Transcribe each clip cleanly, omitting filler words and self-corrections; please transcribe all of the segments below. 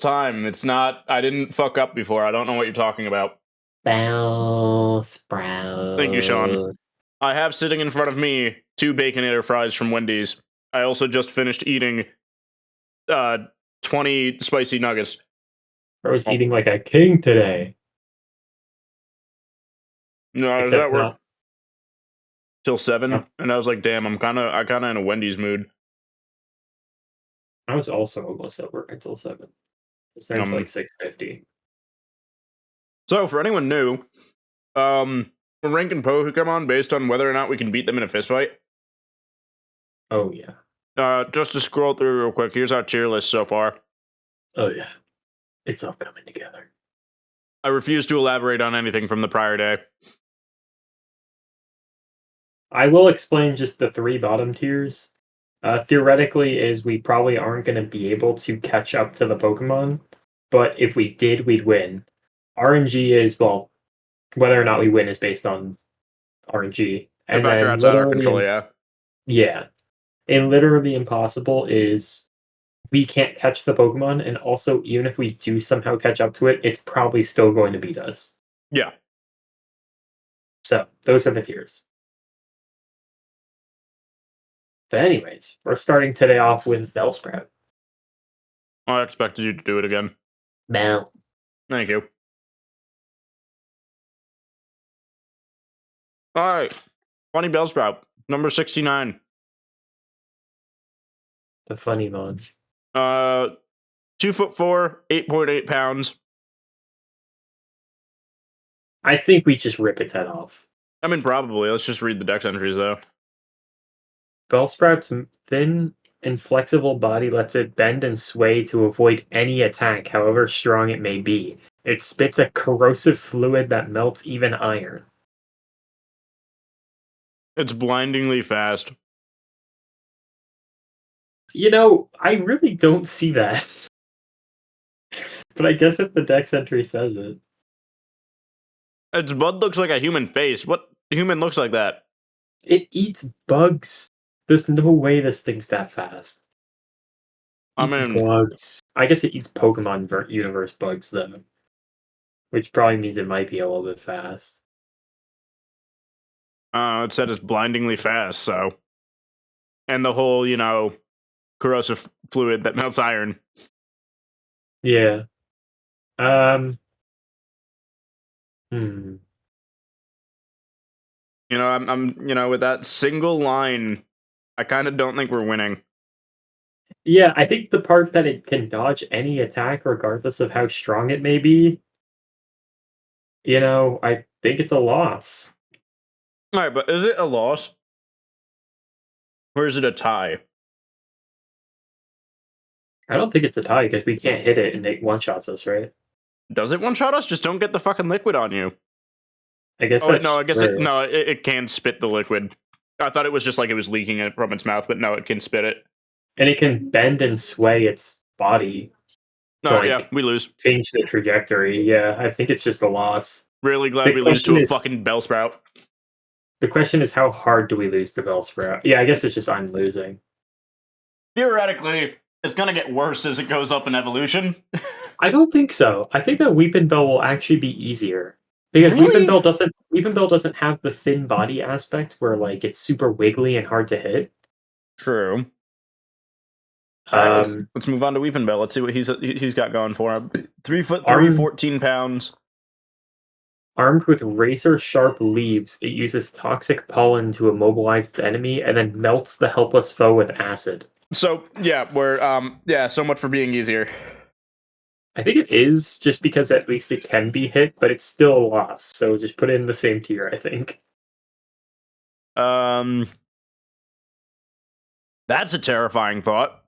time. It's not. I didn't fuck up before. I don't know what you're talking about. Bell sprout. Thank you, Sean. I have sitting in front of me 2 Baconator fries from Wendy's. I also just finished eating 20 spicy nuggets. I was eating like a king today. No, I was Except at work not. till 7, Oh. and I was like, damn, I'm kind of in a Wendy's mood. I was also almost at work until 7. It's there for like 6:50. So, for anyone new, we're ranking Pokemon based on whether or not we can beat them in a fistfight. Oh yeah. Just to scroll through real quick, here's our tier list so far. Oh yeah. It's all coming together. I refuse to elaborate on anything from the prior day. I will explain just the 3 bottom tiers. Theoretically, is we probably aren't going to be able to catch up to the Pokemon, but if we did, we'd win. RNG is, well, whether or not we win is based on RNG. A And factor then outside our literally, control, yeah. yeah. And literally impossible is we can't catch the Pokemon, and also even if we do somehow catch up to it, it's probably still going to beat us. Yeah. So those are the tiers. But anyways, we're starting today off with Bellsprout. I expected you to do it again. Bell. Thank you. Alright. Funny Bellsprout, number 69. The funny one. 2'4", 8.8 pounds. I think we just rip its head off. I mean, probably. Let's just read the dex entries, though. Bellsprout's thin and flexible body lets it bend and sway to avoid any attack, however strong it may be. It spits a corrosive fluid that melts even iron. It's blindingly fast. You know, I really don't see that. But I guess if the dex entry says it. Its bud looks like a human face. What human looks like that? It eats bugs. There's no way this thing's that fast. I Eats mean, bugs. I guess it eats Pokemon universe bugs, though. Which probably means it might be a little bit fast. it said it's blindingly fast, so. And the whole, corrosive fluid that melts iron. Yeah. With that single line, I kind of don't think we're winning. Yeah, I think the part that it can dodge any attack regardless of how strong it may be, I think it's a loss. Alright, but is it a loss? Or is it a tie? I don't think it's a tie because we can't hit it and it one-shots us, right? Does it one-shot us? Just don't get the fucking liquid on you. I guess Oh, that's no, I guess true. it can spit the liquid. I thought it was just like it was leaking it from its mouth, but no, it can spit it. And it can bend and sway its body. No, yeah, we lose. Change the trajectory. Yeah, I think it's just a loss. Really glad we lose to a fucking Bellsprout. The question is, how hard do we lose to Bellsprout? Yeah, I guess it's just I'm losing. Theoretically, it's gonna get worse as it goes up in evolution. I don't think so. I think that Weepinbell will actually be easier. Because really? Weepinbell doesn't have the thin body aspect where like it's super wiggly and hard to hit. True. Let's move on to Weepinbell. Let's see what he's got going for him. 3'3", 14 pounds. Armed with razor-sharp leaves, it uses toxic pollen to immobilize its enemy and then melts the helpless foe with acid. So, yeah, so much for being easier. I think it is, just because at least it can be hit, but it's still a loss, so just put it in the same tier, I think. That's a terrifying thought.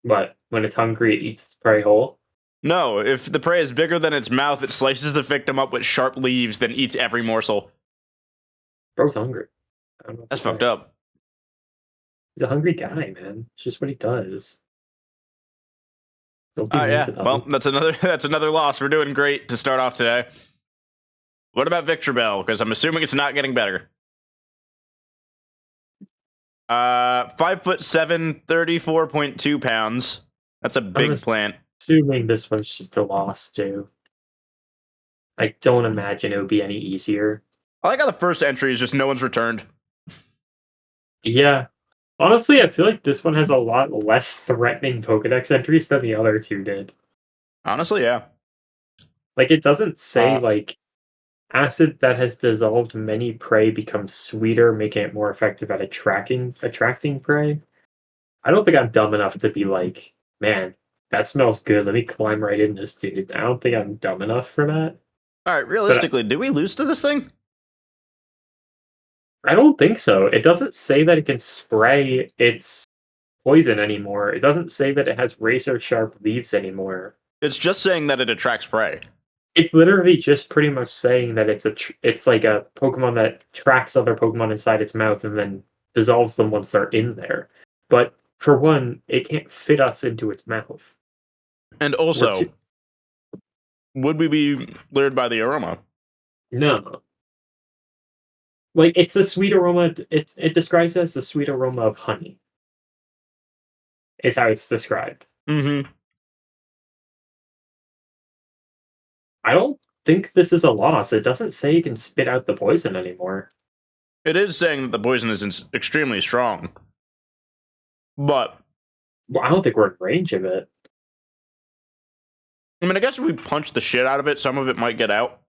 What? When it's hungry, it eats its prey whole? No, if the prey is bigger than its mouth, it slices the victim up with sharp leaves, then eats every morsel. Bro's hungry. That's fucked up. He's a hungry guy, man. It's just what he does. Yeah. Well, that's another loss. We're doing great to start off today. What about Victreebel? Because I'm assuming it's not getting better. 5'7", 34.2 pounds. That's a big plant. assuming this one's just a loss too. I don't imagine it would be any easier. I like how the first entry is just no one's returned. Yeah. Honestly, I feel like this one has a lot less threatening Pokedex entries than the other two did. Honestly, yeah. Like, it doesn't say, Uh, like, acid that has dissolved many prey becomes sweeter, making it more effective at attracting prey. I don't think I'm dumb enough to be like, man, that smells good. Let me climb right in this dude. I don't think I'm dumb enough for that. all right, But realistically, do we lose to this thing? I don't think so. It doesn't say that it can spray its poison anymore. It doesn't say that it has razor sharp leaves anymore. It's just saying that it attracts prey. It's literally just pretty much saying that it's like a Pokemon that tracks other Pokemon inside its mouth and then dissolves them once they're in there. But for one, it can't fit us into its mouth. And We're also, too would we be lured by the aroma? no. Like it's the sweet aroma. It describes it as the sweet aroma of honey. Is how it's described. Mm-hmm. I don't think this is a loss. It doesn't say you can spit out the poison anymore. It is saying that the poison is extremely strong. But, Well, I don't think we're in range of it. I mean, I guess if we punch the shit out of it, some of it might get out.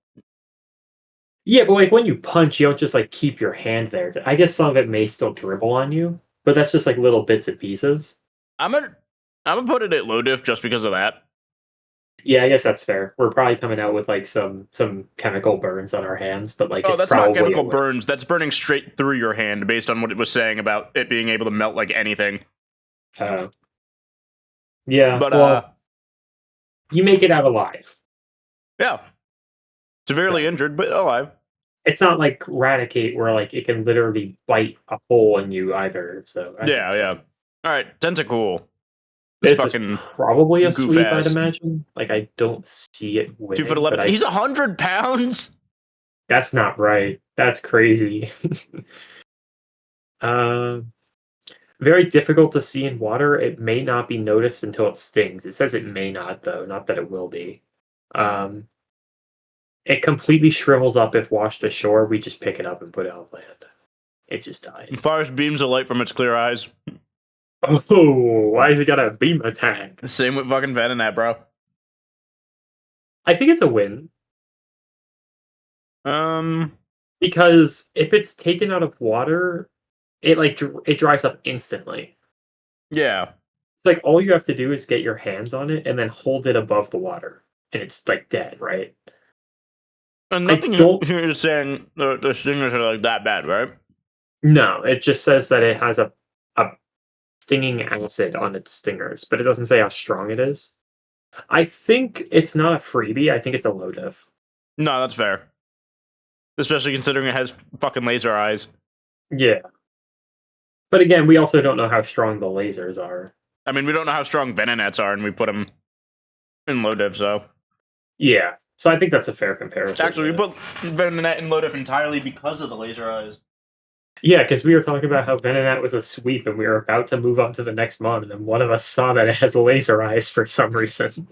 Yeah, but like when you punch, you don't just like keep your hand there. I guess some of it may still dribble on you, but that's just like little bits and pieces. I'm gonna put it at low diff just because of that. Yeah, I guess that's fair. We're probably coming out with like some chemical burns on our hands, but like Oh, it's that's not probably chemical burns. That's burning straight through your hand based on what it was saying about it being able to melt like anything. uh, yeah, But, well, you make it out alive. yeah. Severely injured, but alive. It's not like Raticate where like it can literally bite a hole in you either. So I think Yeah, so. yeah. Alright, Tentacool. This is Fucking probably a goof sweep, I'd ass. imagine. Like I don't see it 2 foot winning, but 11. He's 100 pounds? that's not right. That's crazy. Um, very difficult to see in water. It may not be noticed until it stings. It says it may not, though, not that it will be. Um, it completely shrivels up if washed ashore. We just pick it up and put it on land. It just dies. Fires beams of light from its clear eyes. Oh, why has it got a beam attack? Same with fucking Venonat, bro. I think it's a win Um, because if it's taken out of water, it it dries up instantly. yeah. It's like all you have to do is get your hands on it and then hold it above the water, and it's like dead, right? And I nothing don't here is saying the stingers are like that bad, right? No, it just says that it has a stinging acid on its stingers, but it doesn't say how strong it is. I think it's not a freebie. I think it's a low diff. No, that's fair. Especially considering it has fucking laser eyes. Yeah. But again, we also don't know how strong the lasers are. I mean, we don't know how strong Venonats are, and we put them in low div, so. Yeah. So I think that's a fair comparison. Actually, we put Venonat in low div entirely because of the laser eyes. Yeah, because we were talking about how Venonat was a sweep and we were about to move on to the next mon, and then one of us saw that it has laser eyes for some reason.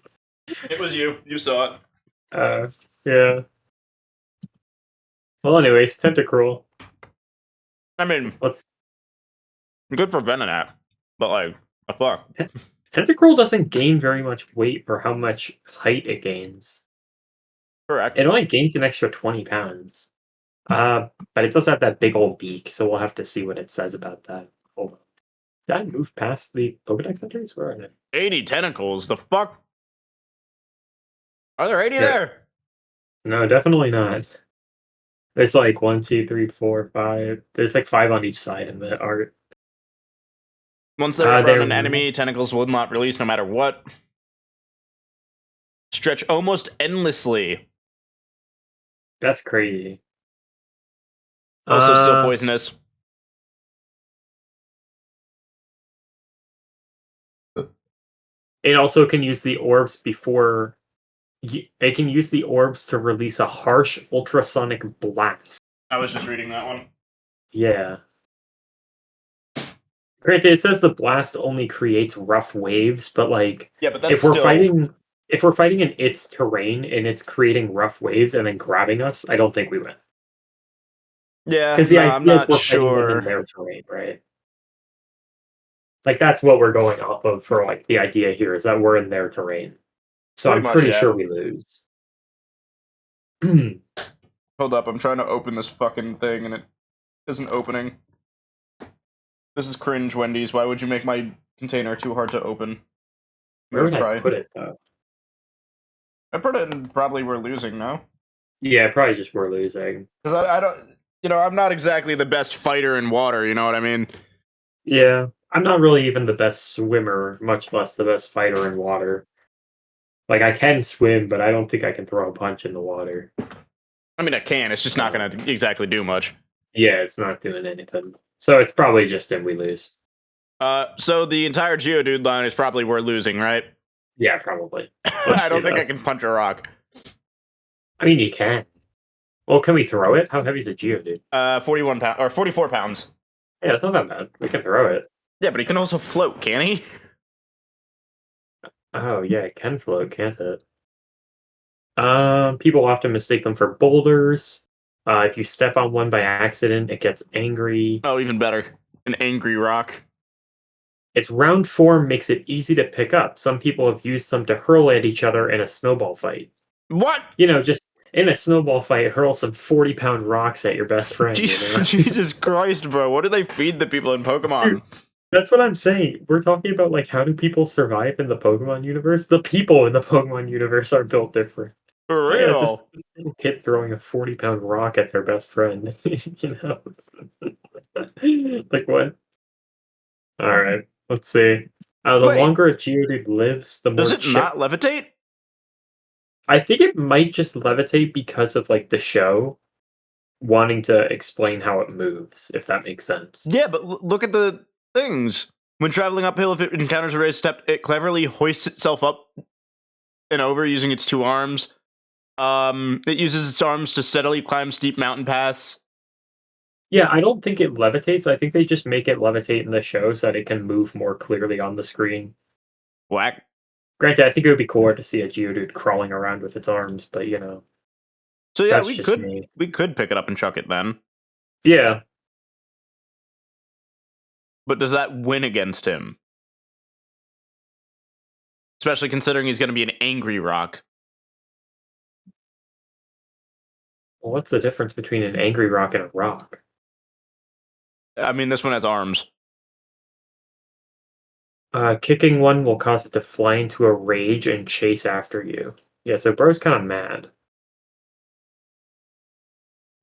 It was you. You saw it. Yeah. Well, anyways, Tentacruel. I mean, Let's. good for Venonat, but like, fuck. Tentacruel doesn't gain very much weight for how much height it gains. Correct. It only gains an extra 20 pounds. But it does have that big old beak, so we'll have to see what it says about that. Hold on. Did I move past the Pokedex entries? Where are they? 80 tentacles. The fuck? Are there 80 Yeah. there? No, definitely not. There's like 1, 2, 3, 4, 5. There's like 5 on each side in the art. Once they're around they're an enemy, tentacles will not release no matter what. Stretch almost endlessly. That's crazy. Also still poisonous. It also can use the orbs before. It can use the orbs to release a harsh ultrasonic blast. I was just reading that one. Yeah. Granted, it says the blast only creates rough waves, but like Yeah, but that's if we're still. fighting in its terrain and it's creating rough waves and then grabbing us, I don't think we win. Yeah, Because the no, I'm idea is not we're fighting them in sure. their terrain, right? Like that's what we're going off of for like the idea here is that we're in their terrain. So Pretty I'm much, pretty yeah. sure we lose. Hold up, I'm trying to open this fucking thing and it isn't opening. This is cringe, Wendy's. Why would you make my container too hard to open? I'm Where gonna would I cry. put it though? I put it in probably we're losing now. Yeah, probably just we're losing. Because I don't. I'm not exactly the best fighter in water, you know what I mean? Yeah. I'm not really even the best swimmer, much less the best fighter in water. Like I can swim, but I don't think I can throw a punch in the water. I mean, I can. It's just not gonna exactly do much. Yeah, it's not doing anything. So it's probably just we lose. So the entire Geodude line is probably we're losing, right? Yeah, probably. Let's I see don't think though. I can punch a rock. I mean, you can. Well, can we throw it? How heavy is a Geodude? 41 pounds or 44 pounds. Yeah, it's not that bad. We can throw it. Yeah, but he can also float, can he? Oh yeah, it can float, can't it? People often mistake them for boulders. If you step on one by accident, it gets angry. Oh, even better. An angry rock. Its round form makes it easy to pick up. Some people have used them to hurl at each other in a snowball fight. What? Just in a snowball fight, hurl some 40-pound rocks at your best friend, Jesus Christ, bro. What do they feed the people in Pokemon? Dude, that's what I'm saying. We're talking about like how do people survive in the Pokemon universe? The people in the Pokemon universe are built different. For Oh, yeah, just real? this little kid throwing a 40-pound rock at their best friend. Like what? All right, let's see. The Wait, longer a Geodude lives, the does more it not chipped. levitate? I think it might just levitate because of like the show wanting to explain how it moves, if that makes sense. Yeah, but look at the things. When traveling uphill, if it encounters a raised step, it cleverly hoists itself up and over using its two arms. It uses its arms to steadily climb steep mountain paths. Yeah, I don't think it levitates. I think they just make it levitate in the show so that it can move more clearly on the screen. Whack. Granted, I think it would be cooler to see a Geodude crawling around with its arms, but So yeah, that's we just could me. we could pick it up and chuck it then. Yeah, But does that win against him? Especially considering he's going to be an angry rock. well, what's the difference between an angry rock and a rock? I mean, this one has arms. Kicking one will cause it to fly into a rage and chase after you. Yeah, so bro's kind of mad.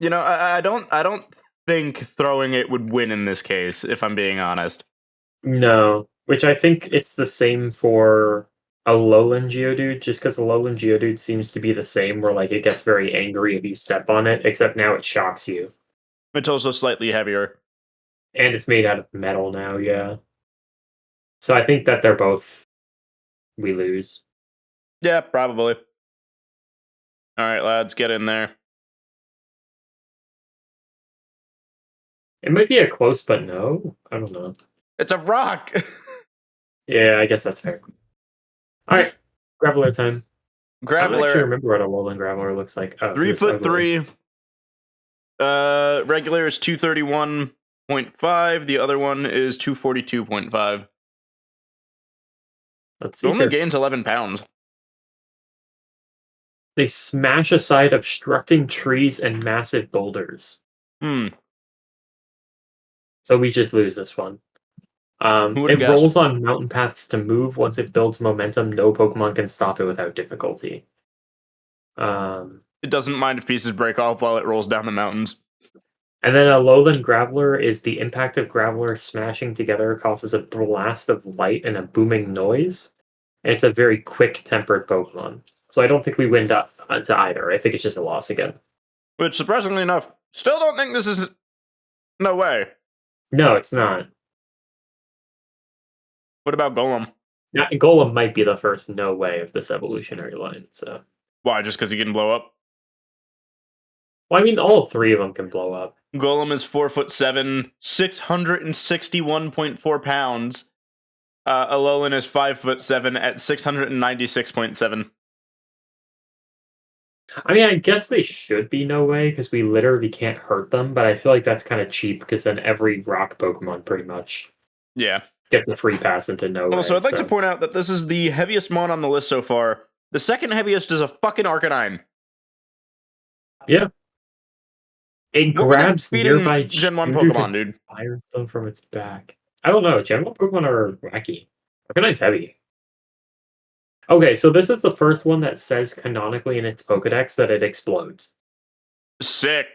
I don't think throwing it would win in this case, if I'm being honest. No, which I think it's the same for a Alolan Geodude, just because Alolan Geodude seems to be the same, where like it gets very angry if you step on it, except now it shocks you. It's also slightly heavier. And it's made out of metal now, yeah. So I think that they're both we lose. Yeah, probably. All right, lads, get in there. It might be a close, but no. I don't know. It's a rock. Yeah, I guess that's fair. Alright, Graveler time. I don't actually Graveler, remember what a Alolan Graveler looks like. Oh, 3'3". Regular is 231.5. The other one is 242.5. Let's It see only here. gains 11 pounds. They smash aside obstructing trees and massive boulders. Hmm. So we just lose this one. Who would have It guessed? rolls on mountain paths to move. Once it builds momentum, no Pokemon can stop it without difficulty. It doesn't mind if pieces break off while it rolls down the mountains. And then a Lowland Graveler is the impact of Gravelers smashing together causes a blast of light and a booming noise. And it's a very quick-tempered Pokemon. So I don't think we win to either. I think it's just a loss again. Which, surprisingly enough, still don't think this is... No way. No, it's not. What about Golem? Now, Golem might be the first no way of this evolutionary line. So, Why, just because he can blow up? well, I mean, all three of them can blow up. Golem is 4'7", 661.4 pounds. Alolan is 5'7" at 696.7. I mean, I guess they should be no way because we literally can't hurt them, but I feel like that's kind of cheap because then every rock Pokemon pretty much Yeah. gets a free pass into no way. Also, I'd like to point out that this is the heaviest mon on the list so far. The second heaviest is a fucking Arcanine. Yeah. It What were they grabs feeding nearby Gen 1 Geodude Pokemon, and dude? fires them from its back. I don't know. Gen 1 Pokemon are wacky. Arcanine's heavy. Okay, so this is the first one that says canonically in its Pokedex that it explodes. Sick.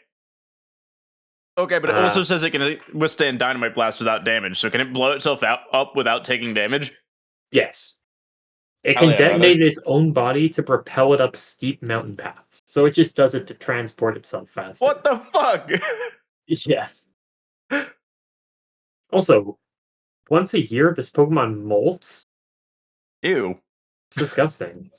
Okay, but it also says it can withstand Dynamite Blast without damage, so can it blow itself up without taking damage? Yes. It Hell can yeah, detonate brother. its own body to propel it up steep mountain paths. So it just does it to transport itself faster. What the fuck? Yeah. Also, once a year, this Pokemon molts. Ew. It's disgusting.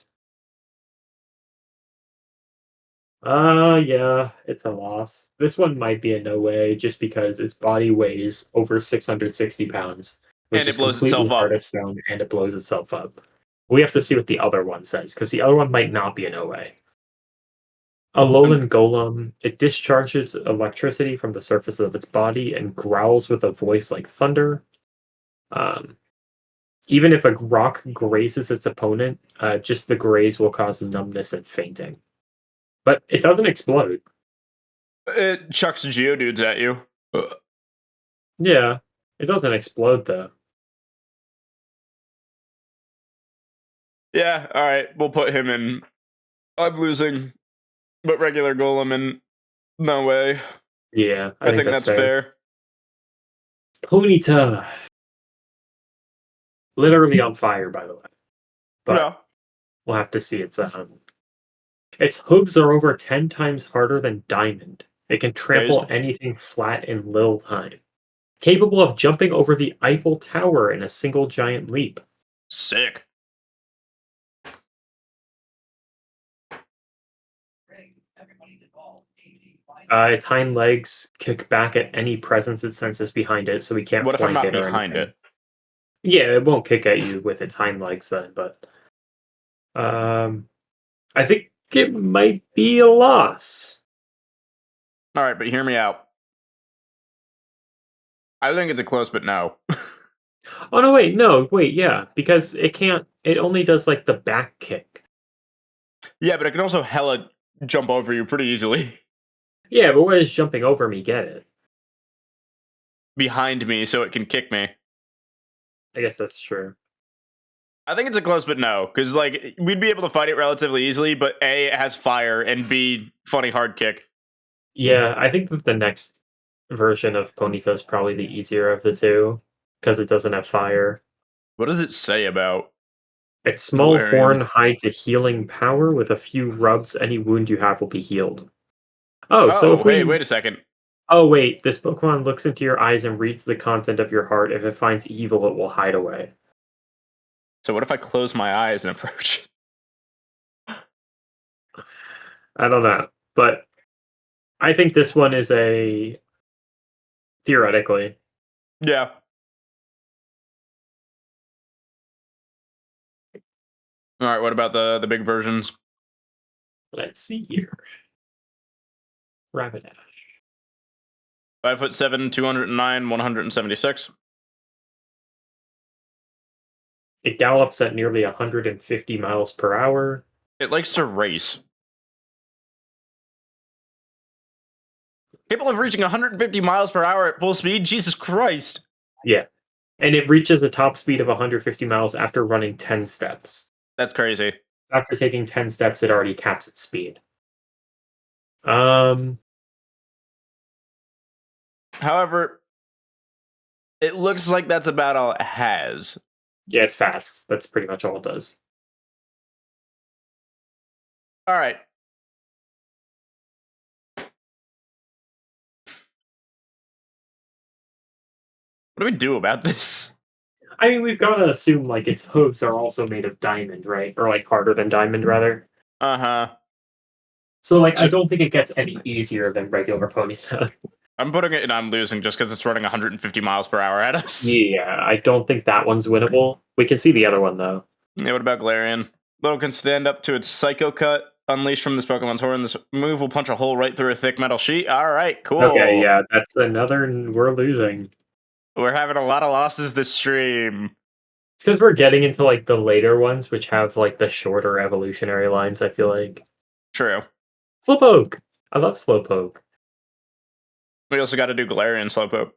Yeah, it's a loss. This one might be a no way just because its body weighs over 660 pounds, which And it is blows completely itself hard up. as stone, and it blows itself up. We have to see what the other one says, because the other one might not be a no way. Alolan Golem, it discharges electricity from the surface of its body and growls with a voice like thunder. Even if a rock grazes its opponent, just the graze will cause numbness and fainting. But it doesn't explode. It chucks Geodudes at you. Yeah, it doesn't explode though. Yeah, alright, we'll put him in. I'm losing, but regular Golem in no way. Yeah, I think that's fair. Ponyta. Literally on fire, by the way. But Yeah. we'll have to see its hooves are over 10 times harder than Diamond. It can trample Phased. anything flat in little time. Capable of jumping over the Eiffel Tower in a single giant leap. Sick. Its hind legs kick back at any presence it senses behind it, so we can't What if I'm flank not it or behind anything. it? Yeah, it won't kick at you with its hind legs then, but I think it might be a loss. Alright, but hear me out. I think it's a close, but no. Oh no, wait, yeah, because it can't. It only does like the back kick. Yeah, but it can also hella jump over you pretty easily. Yeah, but where does jumping over me get it? Behind me, so it can kick me. I guess that's true. I think it's a close, but no, because like we'd be able to fight it relatively easily. But A, it has fire, and B, funny hard kick. Yeah, I think that the next version of Ponyta is probably the easier of the two because it doesn't have fire. What does it say about? Its small Galarian? horn hides a healing power. With a few rubs, any wound you have will be healed. Oh, so if we... hey, wait a second. Oh, wait, this Pokemon looks into your eyes and reads the content of your heart. If it finds evil, it will hide away. So what if I close my eyes and approach? I don't know, but I think this one is a... Theoretically. Yeah. All right. What about the big versions? Let's see here. Rapidash. 5'7", 209, 176. It gallops at nearly 150 miles per hour. It likes to race. Capable of reaching 150 miles per hour at full speed? Jesus Christ. Yeah. And it reaches a top speed of 150 miles after running 10 steps. That's crazy. After taking 10 steps, it already caps its speed. However, it looks like that's about all it has. Yeah, it's fast. That's pretty much all it does. All right. What do we do about this? I mean, we've got to assume, like, its hooves are also made of diamond, right? Or, like, harder than diamond, rather. Uh-huh. So, like, I don't think it gets any easier than regular Ponyta. I'm putting it and I'm losing just because it's running 150 miles per hour at us. Yeah, I don't think that one's winnable. We can see the other one though. Yeah, what about Galarian? Little can stand up to its Psycho Cut. Unleashed from this Pokemon's horn. This move will punch a hole right through a thick metal sheet. All right, cool. Okay, yeah, that's another. We're losing. We're having a lot of losses this stream. It's because we're getting into like the later ones, which have like the shorter evolutionary lines. I feel like True. Slowpoke. I love Slowpoke. We also got to do Galarian Slowpoke.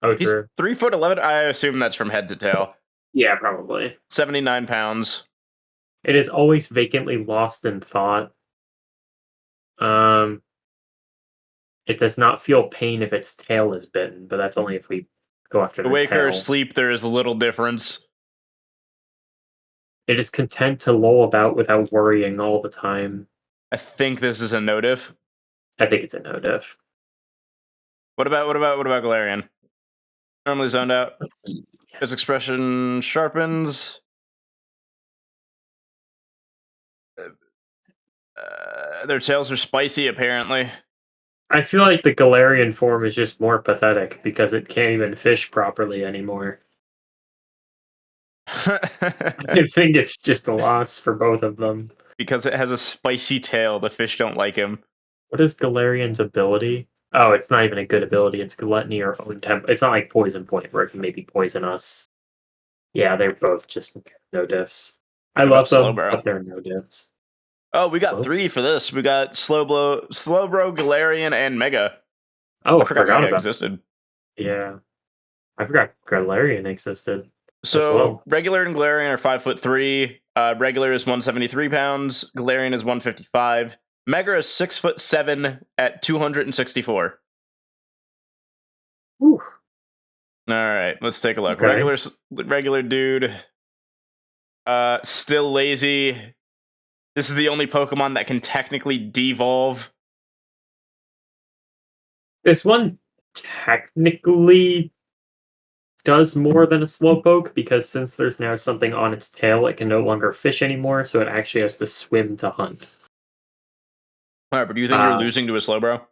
Oh, He's true. 3'11". I assume that's from head to tail. Yeah, probably. 79 pounds. It is always vacantly lost in thought. It does not feel pain if its tail is bitten, but that's only if we go after the Awake or tail. sleep, there is little difference. It is content to loll about without worrying all the time. I think this is a no diff. I think it's a no diff. What about Galarian? Normally zoned out. Let's see. Its expression sharpens. Their tails are spicy, apparently. I feel like the Galarian form is just more pathetic because it can't even fish properly anymore. I think it's just a loss for both of them. Because it has a spicy tail, the fish don't like him. What is Galarian's ability? Oh, it's not even a good ability. It's Gluttony or Own Temp. It's not like Poison Point where it can maybe poison us. Yeah, they're both just no diffs. I love them, but they're no diffs. Oh, we got 3 for this. We got Slowbro, Galarian, and Mega. Oh, I forgot Mega about existed. Yeah, I forgot Galarian existed. So regular and Galarian are 5'3". Regular is 173 pounds. Galarian is 155. Mega is 6'7" at 264. Whew. All right, let's take a look. Okay. Regular dude. Still lazy. This is the only Pokemon that can technically devolve. This one technically does more than a Slowpoke because since there's now something on its tail, it can no longer fish anymore, so it actually has to swim to hunt. All right, but do you think you're losing to a Slowbro?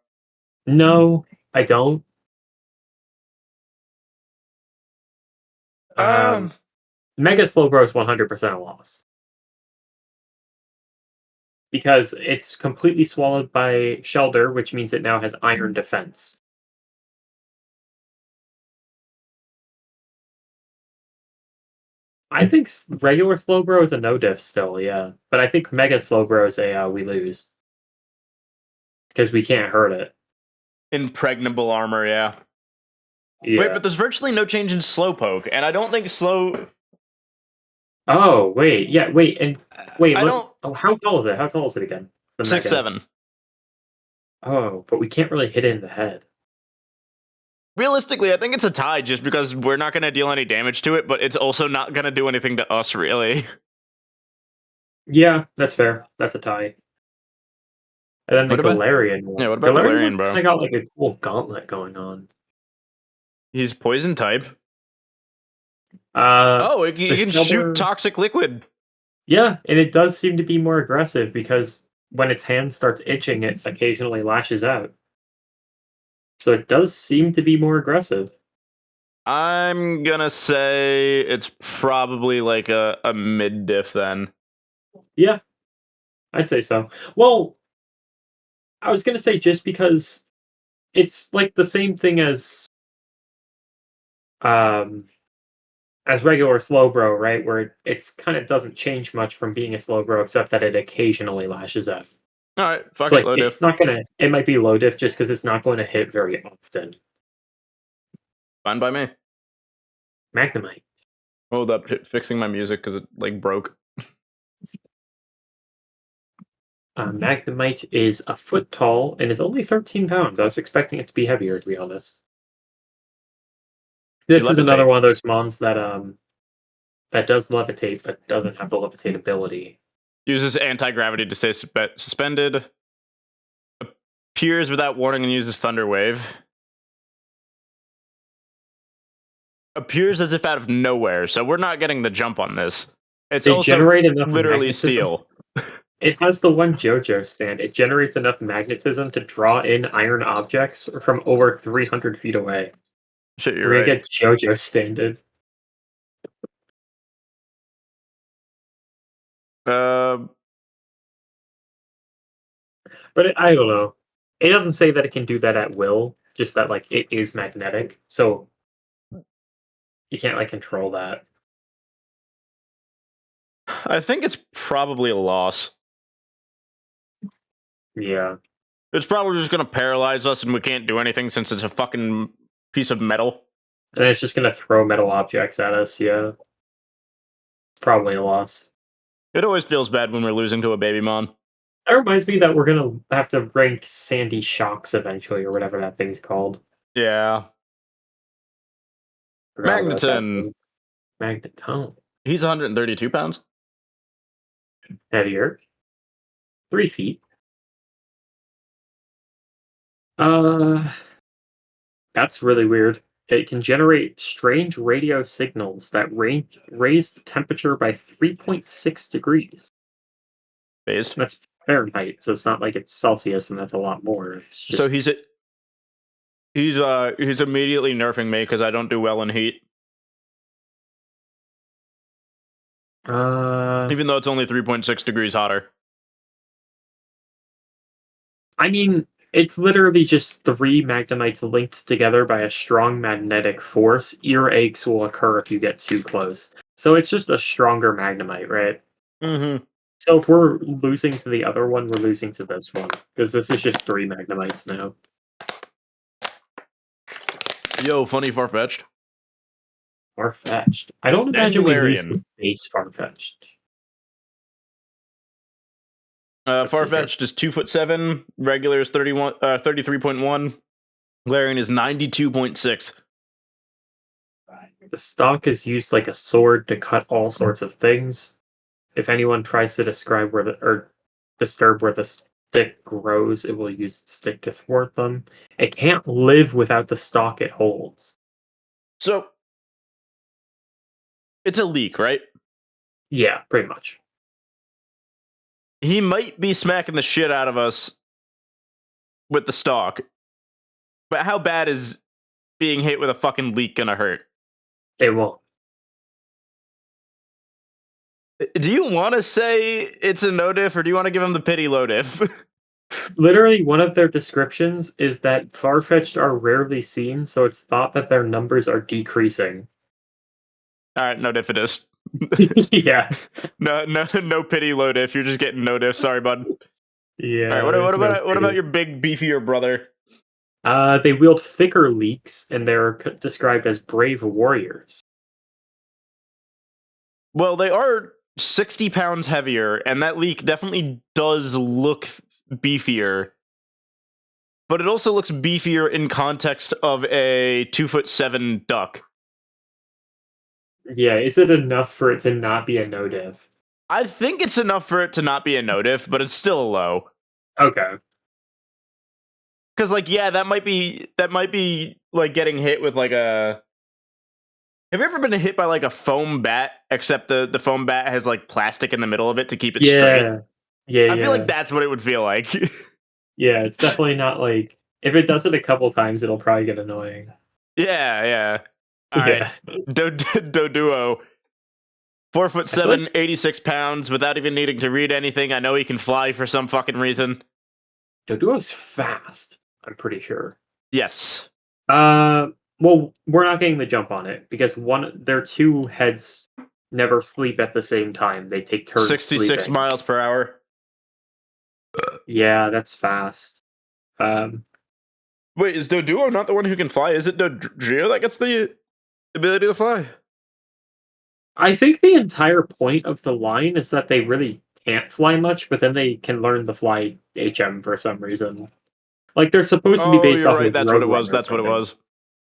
No, I don't. Mega Slowbro is 100% a loss. Because it's completely swallowed by Shelter, which means it now has Iron Defense. I think regular Slowbro is a no diff still, yeah. But I think Mega Slowbro is a we lose. Because we can't hurt it. Impregnable armor, yeah. Wait, but there's virtually no change in Slowpoke, and I don't think Oh, wait, yeah, wait, and wait, I don't. Oh, how tall is it? How tall is it again? 6'7". Oh, but we can't really hit it in the head. Realistically, I think it's a tie just because we're not going to deal any damage to it, but it's also not going to do anything to us, really. Yeah, that's fair. That's a tie. And then the Galarian one. Yeah, what about Galarian, bro? I got like a cool gauntlet going on. He's poison type. He can shoot toxic liquid. Yeah, and it does seem to be more aggressive because when its hand starts itching, it occasionally lashes out. So it does seem to be more aggressive. I'm gonna say it's probably like a mid diff then. Yeah, I'd say so. Well, I was gonna say just because it's like the same thing as regular Slowbro, right? Where it's kind of doesn't change much from being a Slowbro, except that it occasionally lashes out. All right, fuck so it, low diff. It's not gonna. It might be low diff just because it's not going to hit very often. Fine by me. Magnemite. Hold up, fixing my music because it like broke. Magnemite is a foot tall and is only 13 pounds. I was expecting it to be heavier, to be honest. This is another one of those mons that that does levitate but doesn't have the levitate ability. Uses anti-gravity to stay suspended. Appears without warning and uses Thunder Wave. Appears as if out of nowhere, so we're not getting the jump on this. It's also generate enough literally steel. It has the one JoJo stand. It generates enough magnetism to draw in iron objects from over 300 feet away. Shit, you're We're gonna right. get JoJo standed. Uh, But I don't know. It doesn't say that it can do that at will, just that like it is magnetic. So you can't like control that. I think it's probably a loss. Yeah. It's probably just gonna paralyze us, and we can't do anything since it's a fucking piece of metal. And it's just gonna throw metal objects at us, yeah. It's probably a loss. It always feels bad when we're losing to a baby mon. That reminds me that we're gonna have to rank Sandy Shocks eventually, or whatever that thing's called. Yeah. Forgot about that Magneton. thing. Magneton. He's 132 pounds. Heavier. 3 feet. Uh, that's really weird. It can generate strange radio signals that raise the temperature by 3.6 degrees. Phased. That's Fahrenheit, so it's not like it's Celsius, and that's a lot more. It's just So he's immediately nerfing me because I don't do well in heat, uh, even though it's only 3.6 degrees hotter. I mean, it's literally just three magnemites linked together by a strong magnetic force. Ear aches will occur if you get too close. So it's just a stronger magnemite, right? Mm-hmm. So if we're losing to the other one, we're losing to this one because this is just three magnemites now. Yo, funny far-fetched. Far-fetched. I don't imagine we lose Galarian. the base far-fetched. Let's see here. Far-fetched is 2'7". Regular is 33.1. Galarian is 92.6. The stock is used like a sword to cut all sorts of things. If anyone tries to describe or disturb where the stick grows, it will use the stick to thwart them. It can't live without the stock it holds. So it's a leak, right? Yeah, pretty much. He might be smacking the shit out of us with the stock, but how bad is being hit with a fucking leak gonna hurt? It won't. Do you want to say it's a no diff, or do you want to give him the pity low diff? Literally, one of their descriptions is that Farfetch'd are rarely seen, so it's thought that their numbers are decreasing. All right, no diff it is. Yeah. No pity low diff. You're just getting no diff. Sorry, bud. Yeah. All right, there's no what about pity. your big beefier brother? They wield thicker leeks, and they're described as brave warriors. Well, they are 60 pounds heavier, and that leak definitely does look beefier. But it also looks beefier in context of a 2'7" duck. Yeah, is it enough for it to not be a no diff? I think it's enough for it to not be a no diff, but it's still low. Okay. Because, like, yeah, that might be like getting hit with like a. Have you ever been hit by like a foam bat? Except the foam bat has like plastic in the middle of it to keep it straight. Yeah. Yeah, I feel like yeah. that's what it would feel like. Yeah, it's definitely not like if it does it a couple times, it'll probably get annoying. Yeah. All right, Yeah. Doduo. 4'7", 86 pounds, without even needing to read anything. I know he can fly for some fucking reason. Doduo's fast, I'm pretty sure. Yes. Well, we're not getting the jump on it because their two heads never sleep at the same time. They take turns 66 sleeping. miles per hour. Yeah, that's fast. Wait, is Doduo not the one who can fly? Is it Dodrio that gets the ability to fly? I think the entire point of the line is that they really can't fly much, but then they can learn to fly HM for some reason. Like they're supposed to be Oh, based you're off right. of That's what it was. Roadrunners, That's I what it think. was.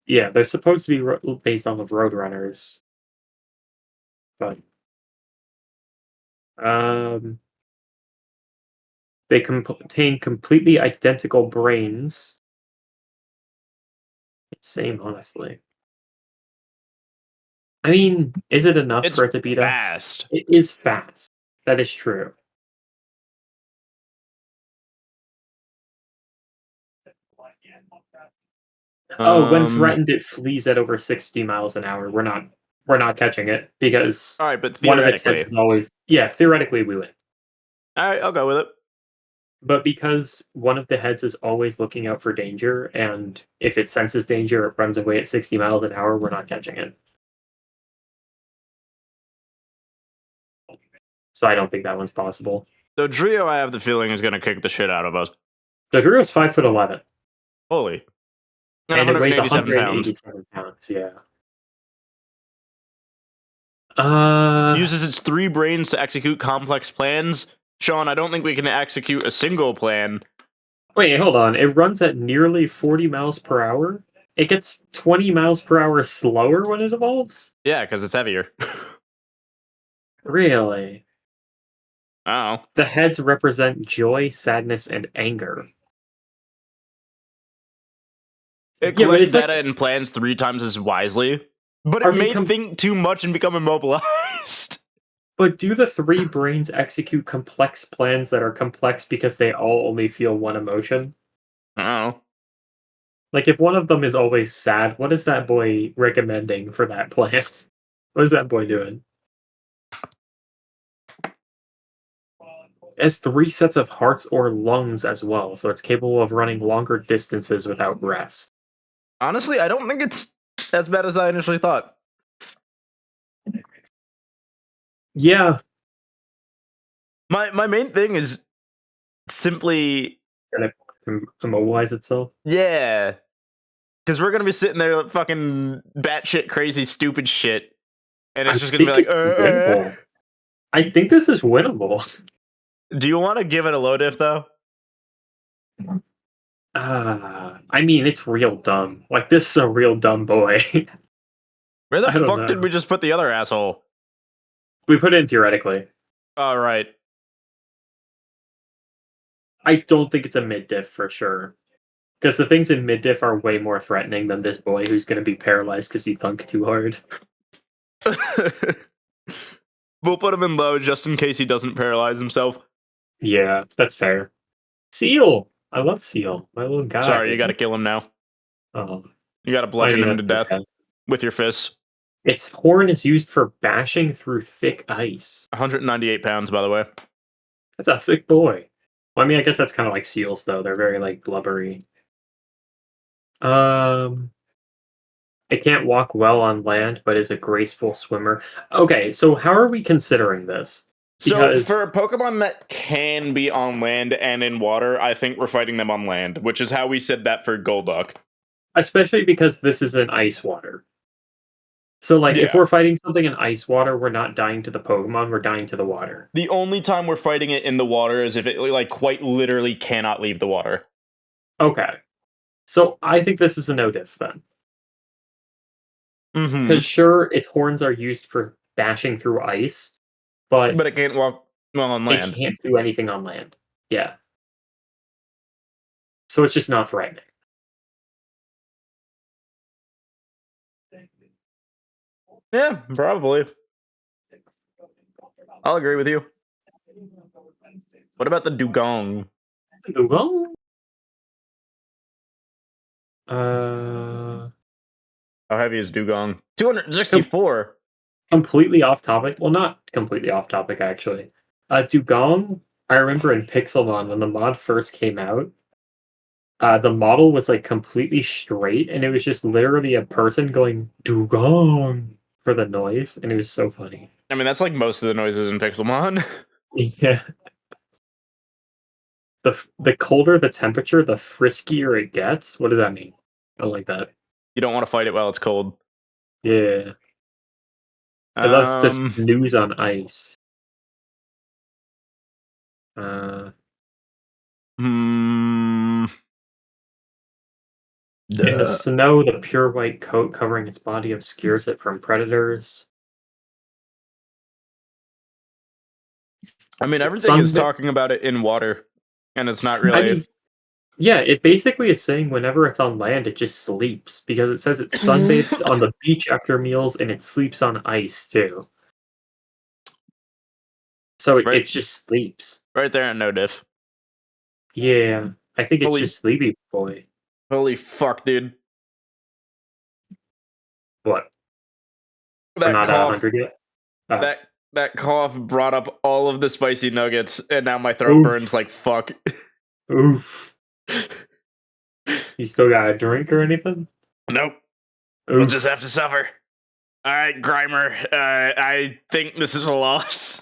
Yeah, they're supposed to be based off of Roadrunners. But um, they contain completely identical brains. Same, honestly. I mean, is it enough It's for it to beat us? fast. It is fast. That is true. Oh, when Um, threatened, it flees at over 60 miles an hour. We're not catching it because all right, but one of its heads theoretically, is always theoretically we win. all right, I'll go with it. But because one of the heads is always looking out for danger, and if it senses danger, it runs away at 60 miles an hour, we're not catching it. So I don't think that one's possible. So Drio, I have the feeling is gonna kick the shit out of us. The Drio's 5'11", Holy, and and it weighs 187 pounds. 187 pounds. Yeah. Uh, Uses its 3 brains to execute complex plans. Sean, I don't think we can execute a single plan. Wait, hold on. It runs at nearly 40 miles per hour. It gets 20 miles per hour slower when it evolves? Yeah, because it's heavier. Really? Oh. The heads represent joy, sadness, and anger. It Yeah, but collects it's like, data and plans 3 times as wisely, but are it they may think too much and become immobilized. but do the three brains execute complex plans that are complex because they all only feel one emotion? Oh. Like, if one of them is always sad, what is that boy recommending for that plan? What is that boy doing? It has 3 sets of hearts or lungs as well, so it's capable of running longer distances without rest. Honestly, I don't think it's as bad as I initially thought. Yeah, My main thing is simply, gonna immobilize itself. yeah, because we're gonna be sitting there like, fucking batshit crazy stupid shit, and it's I just gonna be think like, it's winnable. I think this is winnable. Do you want to give it a low diff though? I mean, it's real dumb. Like, this is a real dumb boy. Where the I don't fuck did know. we just put the other asshole? We put it in theoretically. All right. I don't think it's a mid diff for sure. Because the things in mid diff are way more threatening than this boy who's going to be paralyzed because he thunk too hard. We'll put him in low just in case he doesn't paralyze himself. Yeah, that's fair. Seal! I love Seal. My little Sorry, you guy. gotta kill him now. Oh, You gotta I bludgeon mean, him that's to death okay. with your fists. Its horn is used for bashing through thick ice. 198 pounds, by the way. That's a thick boy. Well, I mean, I guess that's kind of like seals, though. They're very, like, blubbery. Um, it can't walk well on land, but is a graceful swimmer. Okay, so how are we considering this? So, Because for a Pokemon that can be on land and in water, I think we're fighting them on land, which is how we said that for Golduck. especially because this is an ice water. So, like, if Yeah. we're fighting something in ice water, we're not dying to the Pokemon, we're dying to the water. The only time we're fighting it in the water is if it, like, quite literally cannot leave the water. Okay. So, I think this is a no diff then. Mm-hmm. Because, sure, its horns are used for bashing through ice, but But it can't walk well on it land. can't do anything on land. Yeah. So, it's just not frightening. Yeah, probably. I'll agree with you. What about the Dugong? Dugong? Uh, How heavy is Dugong? 264. completely off topic. Well, not completely off topic, actually. Dugong, I remember in Pixelmon when the mod first came out, the model was like completely straight, and it was just literally a person going Dugong for the noise, and it was so funny. I mean, that's like most of the noises in Pixelmon. Yeah, the colder the temperature, the friskier it gets. What does that mean? I like that. You don't want to fight it while it's cold. Yeah, it loves to Um, snooze on ice. Uh, hmm. in the Duh. snow, the pure white coat covering its body obscures it from predators. I mean, everything is Sun. talking about it in water, and it's not I really. mean, yeah, it basically is saying whenever it's on land, it just sleeps because it says it sunbathes on the beach after meals and it sleeps on ice too. So it Right, just sleeps. right there, no diff. Yeah, I think it's Fully, just sleepy boy. Holy fuck, dude. What? We're That not at cough 100 yet? that that cough brought up all of the spicy nuggets, and now my throat Oof. burns like fuck. Oof. You still got a drink or anything? Nope. We'll just Oof. have to suffer. Alright, Grimer. I think this is a loss.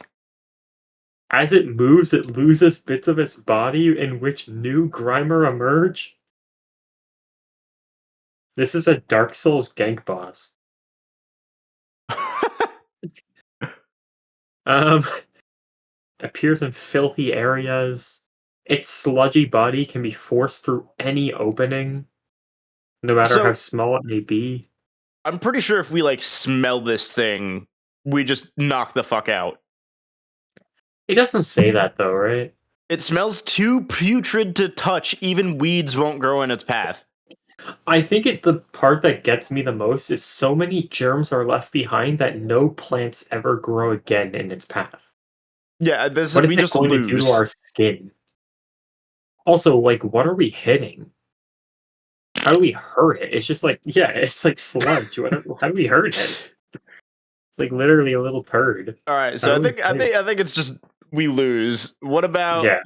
As it moves, it loses bits of its body in which new Grimer emerge. This is a Dark Souls gank boss. Um, appears in filthy areas. Its sludgy body can be forced through any opening, no matter how So small it may be. I'm pretty sure if we like smell this thing, we just knock the fuck out. It doesn't say that though, right? It smells too putrid to touch. Even weeds won't grow in its path. I think the part that gets me the most is so many germs are left behind that no plants ever grow again in its path. Yeah, What is we it just going to do to our lose. skin? Also, like, what are we hitting? How do we hurt it? It's just like, yeah, it's like sludge. How do we hurt it? It's like literally a little turd. All right, How so do we fight it? I think it's just we lose. Yeah.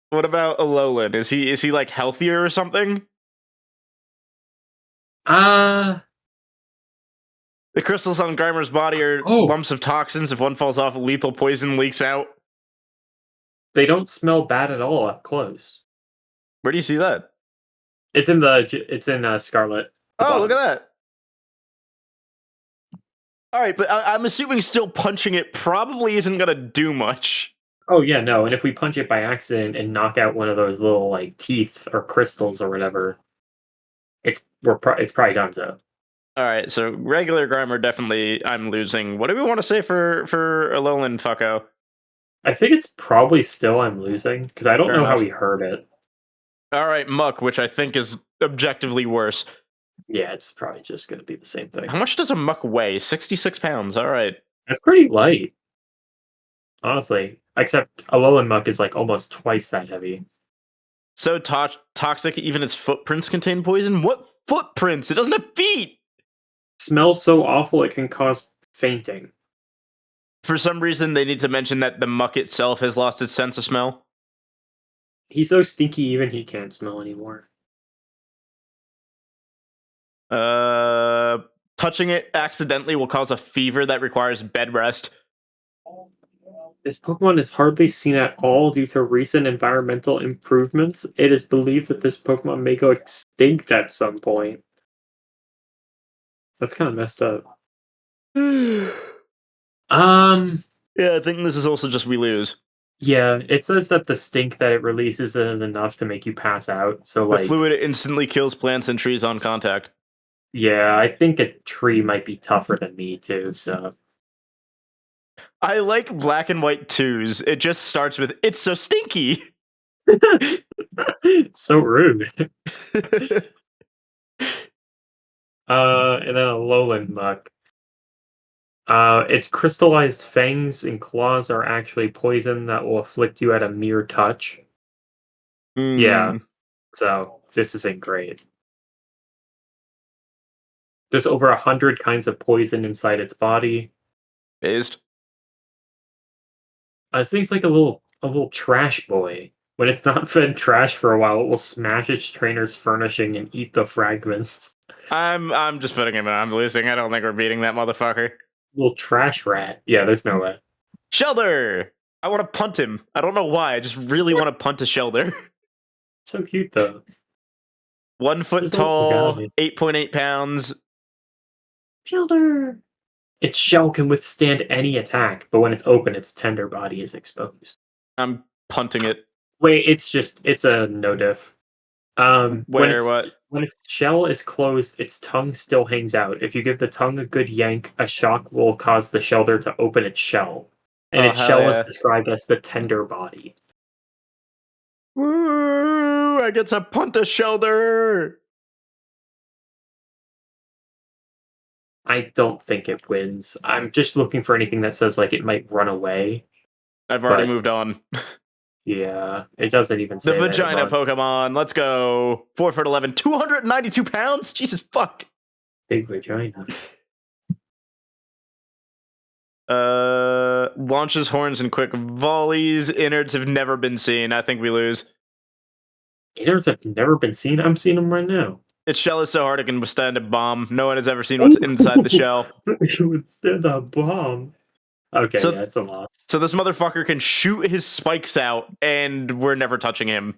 What about Alolan? Is he like healthier or something? Uh The crystals on Grimer's body are oh, lumps of toxins. If one falls off, lethal poison leaks out. they don't smell bad at all up close. Where do you see that? It's in Scarlet, the Oh, look at bottom. that. All right, but I'm assuming still punching it probably isn't gonna do much. Oh yeah, no, and if we punch it by accident and knock out one of those little like teeth or crystals or whatever, it's probably done so. All right, so regular Grimer definitely I'm losing. What do we want to say for Alolan fucko? I think it's probably still I'm losing because I don't Fair know how enough. he heard it. All right, Muck, which I think is objectively worse. Yeah, it's probably just going to be the same thing. How much does a Muck weigh? 66 pounds. All right. That's pretty light, honestly. Except Alolan Muck is like almost twice that heavy. So toxic, even its footprints contain poison? What footprints? It doesn't have feet! Smells so awful it can cause fainting. For some reason, they need to mention that the Muck itself has lost its sense of smell. He's so stinky even he can't smell anymore. Touching it accidentally will cause a fever that requires bed rest. This Pokemon is hardly seen at all due to recent environmental improvements. It is believed that this Pokemon may go extinct at some point. That's kind of messed up. Yeah, Um, I think this is also just we lose. yeah, it says that the stink that it releases isn't enough to make you pass out. So, The like, fluid instantly kills plants and trees on contact. yeah, I think a tree might be tougher than me too. So, I like black and white twos. It just starts with, it's so stinky. so rude. And then a lowland muck. Its crystallized fangs and claws are actually poison that will afflict you at a mere touch. Yeah, so this isn't great. There's over 100 kinds of poison inside its body. Based. This thing's like a little trash boy. When it's not fed trash for a while, it will smash its trainer's furnishing and eat the fragments. I'm just putting him in. I'm losing. I don't think we're beating that motherfucker. Little trash rat. Yeah, there's no way. Shelder! I want to punt him. I don't know why. I just really want to punt a Shelder. So cute though. 1 foot Just a little tall, guy. 8.8 pounds. Shelter. Its shell can withstand any attack, but when it's open, its tender body is exposed. I'm punting it. Wait, it's a no diff. Where, what? When its shell is closed, its tongue still hangs out. If you give the tongue a good yank, a shock will cause the Shelder to open its shell, and Oh, its hell shell is yeah. described as the tender body. Woo! I get to punt a Shelder! I don't think it wins. I'm just looking for anything that says like it might run away. I've already But moved on. Yeah, it doesn't even The say there, vagina but Pokemon. Let's go. 4 foot 11, 292 pounds. Jesus fuck. big vagina. Launches horns and quick volleys. Innards have never been seen. I think we lose. Innards have never been seen. I'm seeing them right now. Its shell is so hard it can withstand a bomb. No one has ever seen what's inside the shell. You would stand a bomb. Okay, So, yeah, it's a loss. so this motherfucker can shoot his spikes out, and we're never touching him.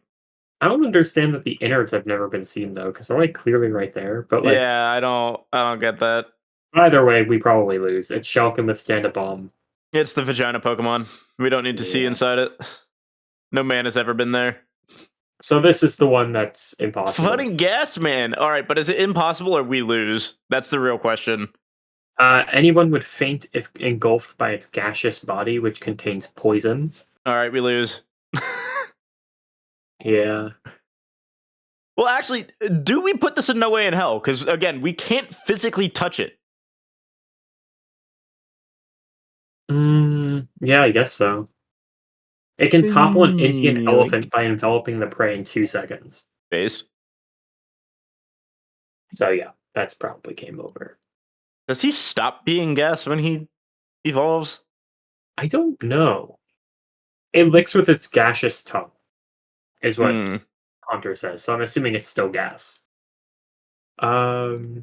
I don't understand that the innards have never been seen though, because they're like clearly right there. But like Yeah, I don't get that. either way, we probably lose. Its shell can withstand a bomb. It's the vagina Pokemon. We don't need to see Yeah. inside it. No man has ever been there. So this is the one that's impossible. Flooding gas, man. All right, but is it impossible or we lose? That's the real question. Anyone would faint if engulfed by its gaseous body, which contains poison. All right, we lose. Yeah. Well, actually, do we put this in No Way in Hell? Because, again, we can't physically touch it. Yeah, I guess so. It can topple an Indian elephant by enveloping the prey in 2 seconds. Based. So yeah, that's probably game over. Does he stop being gas when he evolves? I don't know. It licks with its gaseous tongue, is what Hunter says. So I'm assuming it's still gas. Hunter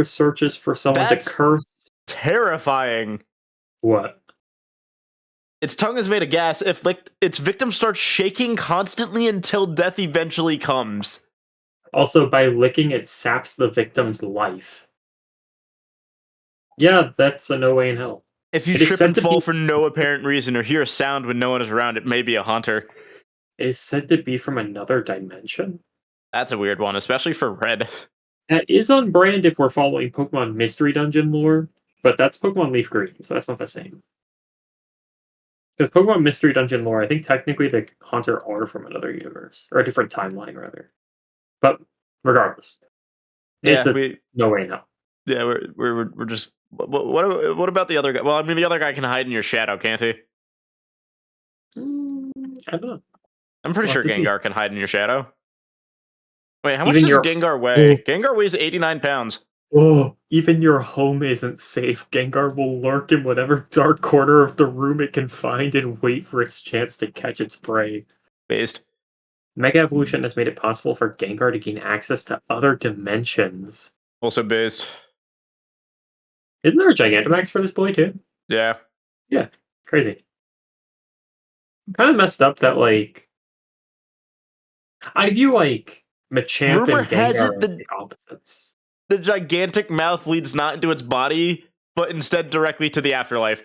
searches for someone to curse. Terrifying. What? Its tongue is made of gas. If licked, its victim starts shaking constantly until death eventually comes. Also, by licking, it saps the victim's life. Yeah, that's a No Way in Hell. If you trip and fall for no apparent reason or hear a sound when no one is around, it may be a Haunter. It is said to be from another dimension. That's a weird one, especially for red. That is on brand if we're following Pokemon Mystery Dungeon lore, but that's Pokemon Leaf Green, so that's not the same. Because Pokemon Mystery Dungeon lore, I think technically the Haunter are from another universe, or a different timeline, rather. But regardless, it's No Way in Hell. Yeah, we're just. What about the other guy? Well, I mean, the other guy can hide in your shadow, can't he? I don't know. I'm pretty sure Gengar can hide in your shadow. Wait, how much does Gengar weigh? Gengar weighs 89 pounds. Oh, even your home isn't safe. Gengar will lurk in whatever dark corner of the room it can find and wait for its chance to catch its prey. Based. Mega Evolution has made it possible for Gengar to gain access to other dimensions. Also based. Isn't there a Gigantamax for this boy, too? Yeah. Yeah, crazy. Kind of messed up that, like... I view, like, Machamp and Gengar as the opposites. The gigantic mouth leads not into its body, but instead directly to the afterlife.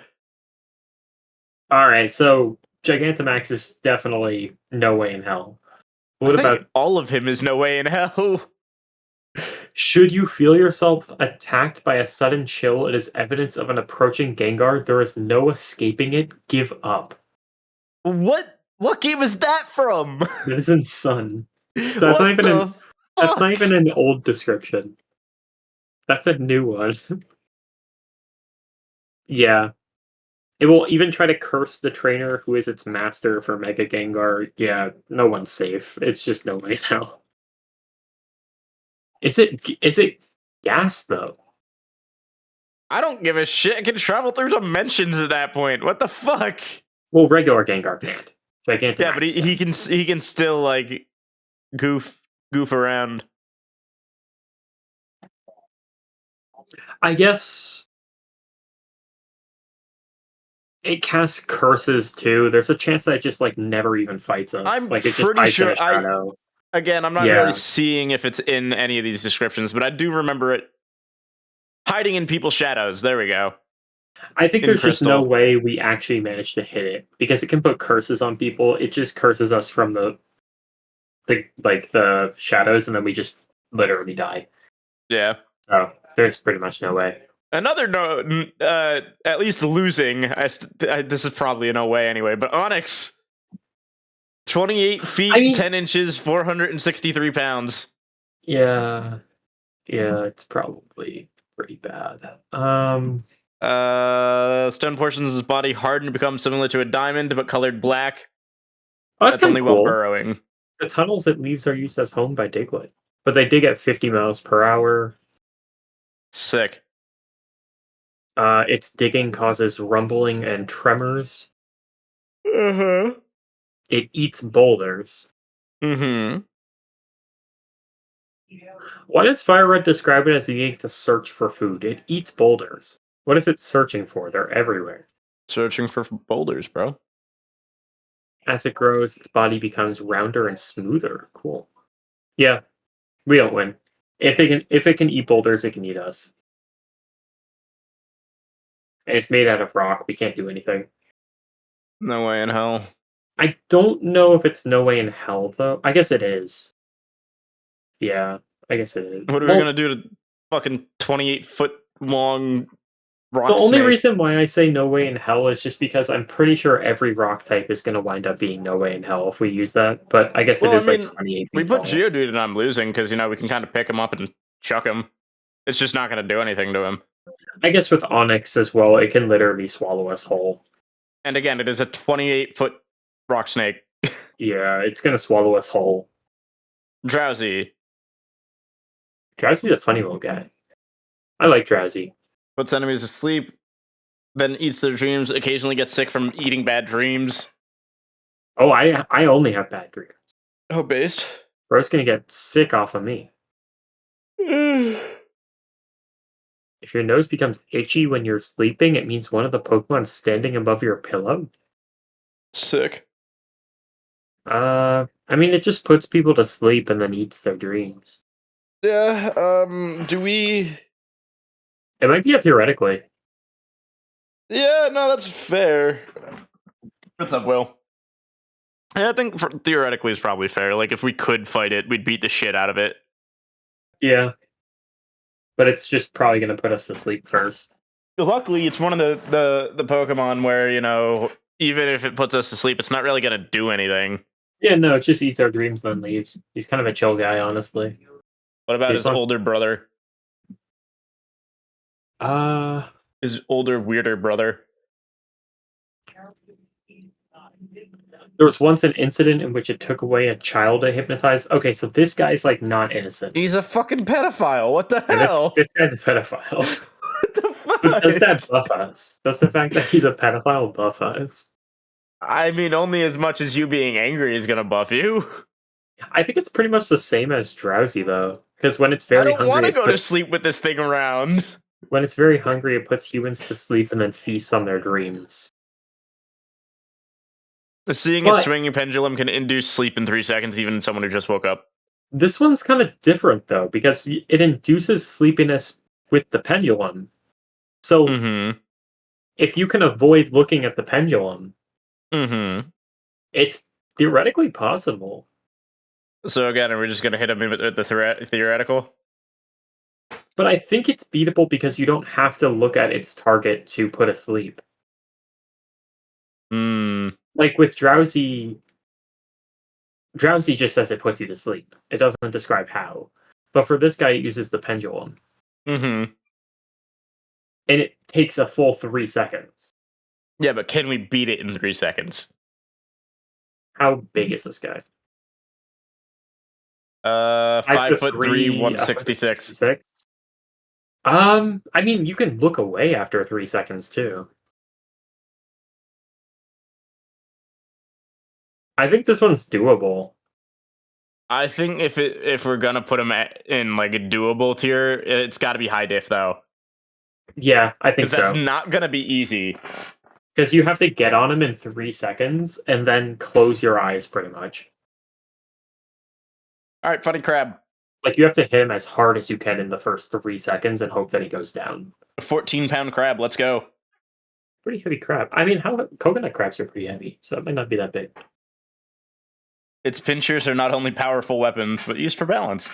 Alright, so Gigantamax is definitely No Way in Hell. What about all of him is No Way in Hell? Should you feel yourself attacked by a sudden chill, it is evidence of an approaching Gengar. There is no escaping it. Give up. What game is that from? That is in Sun. That's not even an old description. That's a new one. Yeah. It will even try to curse the trainer who is its master for Mega Gengar. Yeah, no one's safe. It's just No Way now. Is it gas though? I don't give a shit. It can travel through dimensions at that point. What the fuck? Well, regular Gengar can't. Gigantamax. Yeah, but he can still like goof around. I guess it casts curses too. There's a chance that it just like never even fights us. I'm like it pretty just sure. I'm not really seeing if it's in any of these descriptions, but I do remember it hiding in people's shadows. There we go. I think there's just no way we actually managed to hit it because it can put curses on people. It just curses us from the shadows, and then we just literally die. Yeah. So there's pretty much no way. Another no, at least losing. This is probably a no way anyway. But Onyx, 28 feet 10 inches, 463 pounds. Yeah, it's probably pretty bad. Stone portions of his body harden to become similar to a diamond, but colored black. Oh, that's That's only kind of while cool. burrowing. The tunnels it leaves are used as home by Diglett, but they dig at 50 miles per hour. Sick. Its digging causes rumbling and tremors. Uh-huh. It eats boulders. Mm-hmm. Why does Fire Red describe it as needing to search for food? It eats boulders. What is it searching for? They're everywhere. Searching for boulders, bro. As it grows, its body becomes rounder and smoother. Cool. Yeah, we don't win. If it can eat boulders, it can eat us. And it's made out of rock. We can't do anything. No way in hell. I don't know if it's no way in hell though. I guess it is. Yeah, I guess it is. What are we Well, gonna do to fucking 28-foot long the rock only snake? reason why I say no way in hell is just because I'm pretty sure every rock type is going to wind up being no way in hell if we use that. But I guess it Well, I is like mean, 28 we feet put tall. Geodude and I'm losing because, we can kind of pick him up and chuck him. It's just not gonna do anything to him. I guess with Onyx as well, it can literally swallow us whole. And again, it is a 28-foot rock snake. Yeah, it's going to swallow us whole. Drowsy. Drowsy's a funny little guy. I like Drowsy. Puts enemies to sleep, then eats their dreams, occasionally gets sick from eating bad dreams. Oh, I only have bad dreams. Oh, based. Bro's going to get sick off of me. If your nose becomes itchy when you're sleeping, it means one of the Pokemon's standing above your pillow. Sick. I mean, it just puts people to sleep and then eats their dreams. Yeah, do we... It might be a theoretically. Yeah, no, that's fair. What's up, Will? Yeah, I think theoretically is probably fair. Like, if we could fight it, we'd beat the shit out of it. Yeah. But it's just probably going to put us to sleep first. Luckily, it's one of the Pokemon where, even if it puts us to sleep, it's not really going to do anything. Yeah, no, it just eats our dreams and then leaves. He's kind of a chill guy, honestly. What about This his one- older brother? Uh, His older, weirder brother? there was once an incident in which it took away a child to hypnotize. Okay, so this guy's like not innocent. He's a fucking pedophile. What the And hell? this guy's a pedophile. What the fuck? But does that buff us? Does the fact that he's a pedophile buff us? I mean, only as much as you being angry is gonna buff you. I think it's pretty much the same as Drowsy, though. Because when it's I very don't want hungry, to go to sleep with this thing around. when it's very hungry, it puts humans to sleep and then feasts on their dreams. Seeing a But- swinging pendulum can induce sleep in 3 seconds, even in someone who just woke up. This one's kind of different, though, because it induces sleepiness with the pendulum. So Mm-hmm. if you can avoid looking at the pendulum, Mm-hmm. it's theoretically possible. So again, are we just gonna hit him with the theoretical? But I think it's beatable because you don't have to look at its target to put asleep. Hmm. Like with Drowsy just says it puts you to sleep. It doesn't describe how. But for this guy, it uses the pendulum. Mm-hmm. And it takes a full 3 seconds. Yeah, but can we beat it in 3 seconds? How big is this guy? 5'3", 166. 166. I mean, you can look away after 3 seconds too. I think this one's doable. I think if we're gonna put him in like a doable tier, it's got to be high diff though, Yeah, I think because that's so. not gonna be easy. Because you have to get on him in 3 seconds and then close your eyes pretty much. All right, funny crab. Like you have to hit him as hard as you can in the first 3 seconds and hope that he goes down. A 14-pound crab. Let's go. Pretty heavy crab. I mean, how coconut crabs are pretty heavy, so it might not be that big. Its pinchers are not only powerful weapons, but used for balance.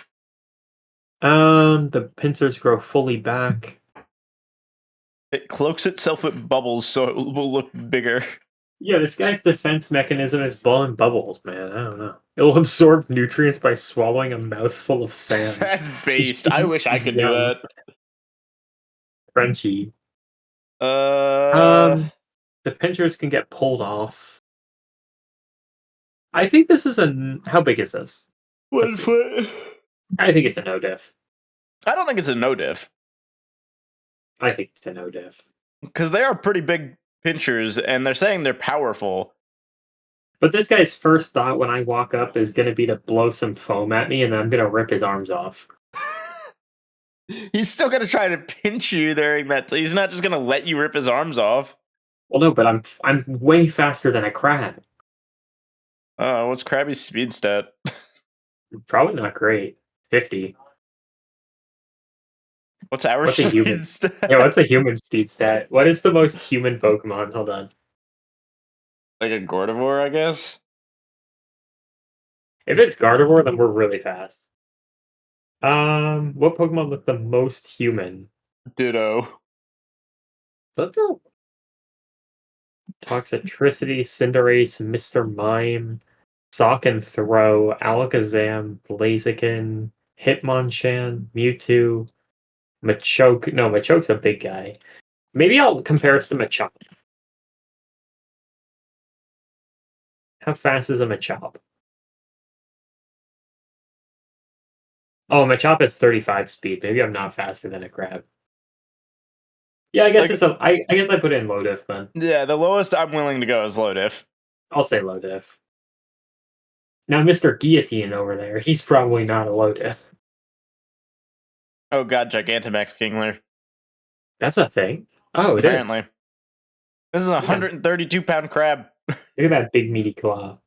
The pincers grow fully back. It cloaks itself with bubbles so it will look bigger. Yeah, this guy's defense mechanism is blowing bubbles, man. I don't know. It'll absorb nutrients by swallowing a mouthful of sand. That's based. I wish I could do Yeah. that. Crunchy. Uh, The pinchers can get pulled off. I think this is how big is this? Let's one see. foot. I think it's a no diff. I don't think it's a no diff I think it's a no diff. because they are pretty big pinchers, and they're saying they're powerful. But this guy's first thought when I walk up is going to be to blow some foam at me, and then I'm going to rip his arms off. He's still gonna try to pinch you during that. He's not just gonna let you rip his arms off. Well, no, but I'm way faster than a crab. What's Krabby's speed stat? Probably not great. 50. What's our What's a speed human? stat? Yeah, what's a human speed stat? What is the most human Pokemon? Hold on. Like a Gardevoir, I guess. If it's Gardevoir, then we're really fast. What Pokemon look the most human? Ditto. Toxicity, Cinderace, Mr. Mime, Sock and Throw, Alakazam, Blaziken, Hitmonchan, Mewtwo, Machoke. No, Machoke's a big guy. Maybe I'll compare us to Machop. How fast is a Machop? Oh, Machop is 35 speed. Maybe I'm not faster than a crab. Yeah, I guess Like- it's a. I guess I put in low diff then. Yeah, the lowest I'm willing to go is low diff. I'll say low diff. Now, Mr. Guillotine over there, he's probably not a low diff. Oh god, Gigantamax Kingler. That's a thing. Oh, it Apparently. is. This is a 132-pound crab. Look at that big meaty claw.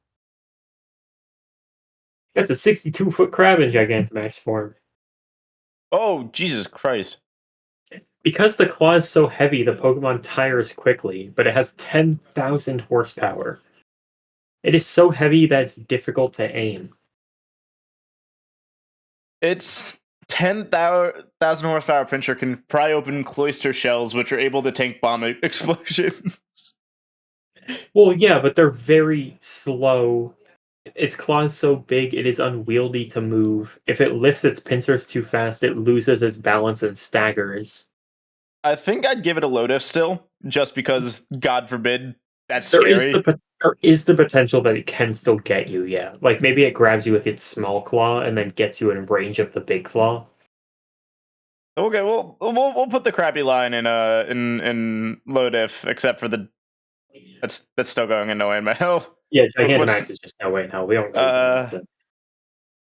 That's a 62-foot crab in Gigantamax form. Oh, Jesus Christ. Because the claw is so heavy, the Pokemon tires quickly, but it has 10,000 horsepower. It is so heavy that it's difficult to aim. It's 10,000 horsepower pincher can pry open cloister shells, which are able to tank bomb explosions. Well, yeah, but they're very slow. Its claw is so big, it is unwieldy to move. If it lifts its pincers too fast, it loses its balance and staggers. I think I'd give it a low diff still, just because, God forbid, that's There scary. is the potential that it can still get you, yeah. Like maybe it grabs you with its small claw and then gets you in range of the big claw. Okay, we'll put the crappy line in low diff, except for the that's still going in no way in my hell. Yeah, What's- Gigantamax is just no way in hell. We don't.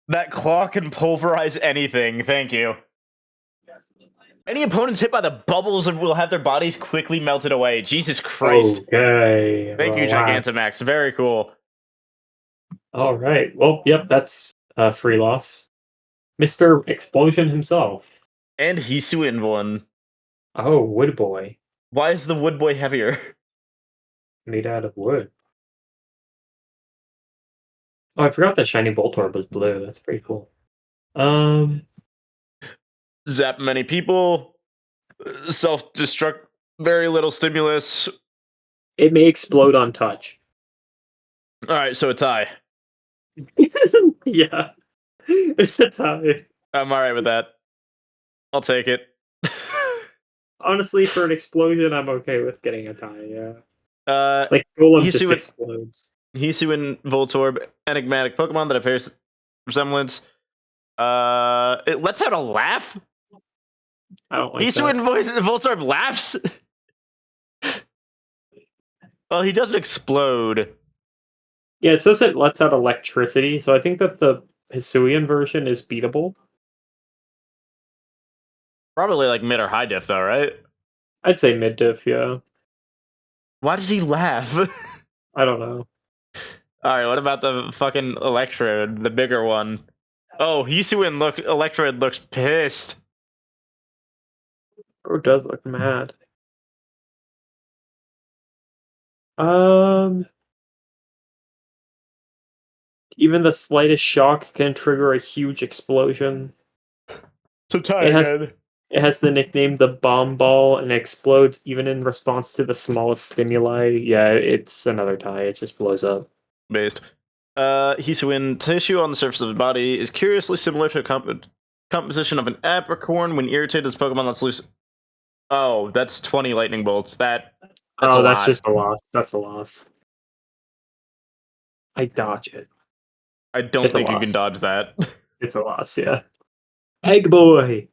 That claw can pulverize anything. Thank you. Any opponents hit by the bubbles will have their bodies quickly melted away. Jesus Christ. Okay. Thank you, relax. Gigantamax. Very cool. All right. Well, yep, that's a free loss. Mr. Explosion himself. And Hisuian one. Oh, Wood Boy. Why is the wood boy heavier? Made out of wood. Oh, I forgot that Shiny Voltorb was blue. That's pretty cool. Zap many people. Self-destruct. Very little stimulus. It may explode on touch. Alright, so a tie. Yeah. It's a tie. I'm alright with that. I'll take it. Honestly, for an explosion, I'm okay with getting a tie, yeah. uh, Like, Golem You just see what- explodes. Hisuian Voltorb, enigmatic Pokemon that appears resemblance. It lets out a laugh? I don't like that. Hisuian Voltorb laughs? Well, he doesn't explode. Yeah, it says it lets out electricity, so I think that the Hisuian version is beatable. Probably like mid or high diff, though, right? I'd say mid diff, yeah. Why does he laugh? I don't know. Alright, what about the fucking Electrode, the bigger one? Oh, Hisuian Electrode looks pissed. Bro does look mad. Even the slightest shock can trigger a huge explosion. So It has the nickname the Bomb Ball and explodes even in response to the smallest stimuli. Yeah, it's another tie. It just blows up. Based. Hisuian tissue on the surface of the body is curiously similar to a composition of an apricorn. When irritated, this Pokemon lets loose Oh, that's 20 lightning bolts. That's a Oh, that's lot. just a loss. That's a loss. I dodge it. I don't It's a think you can loss. dodge that. It's a loss, yeah. Egg boy!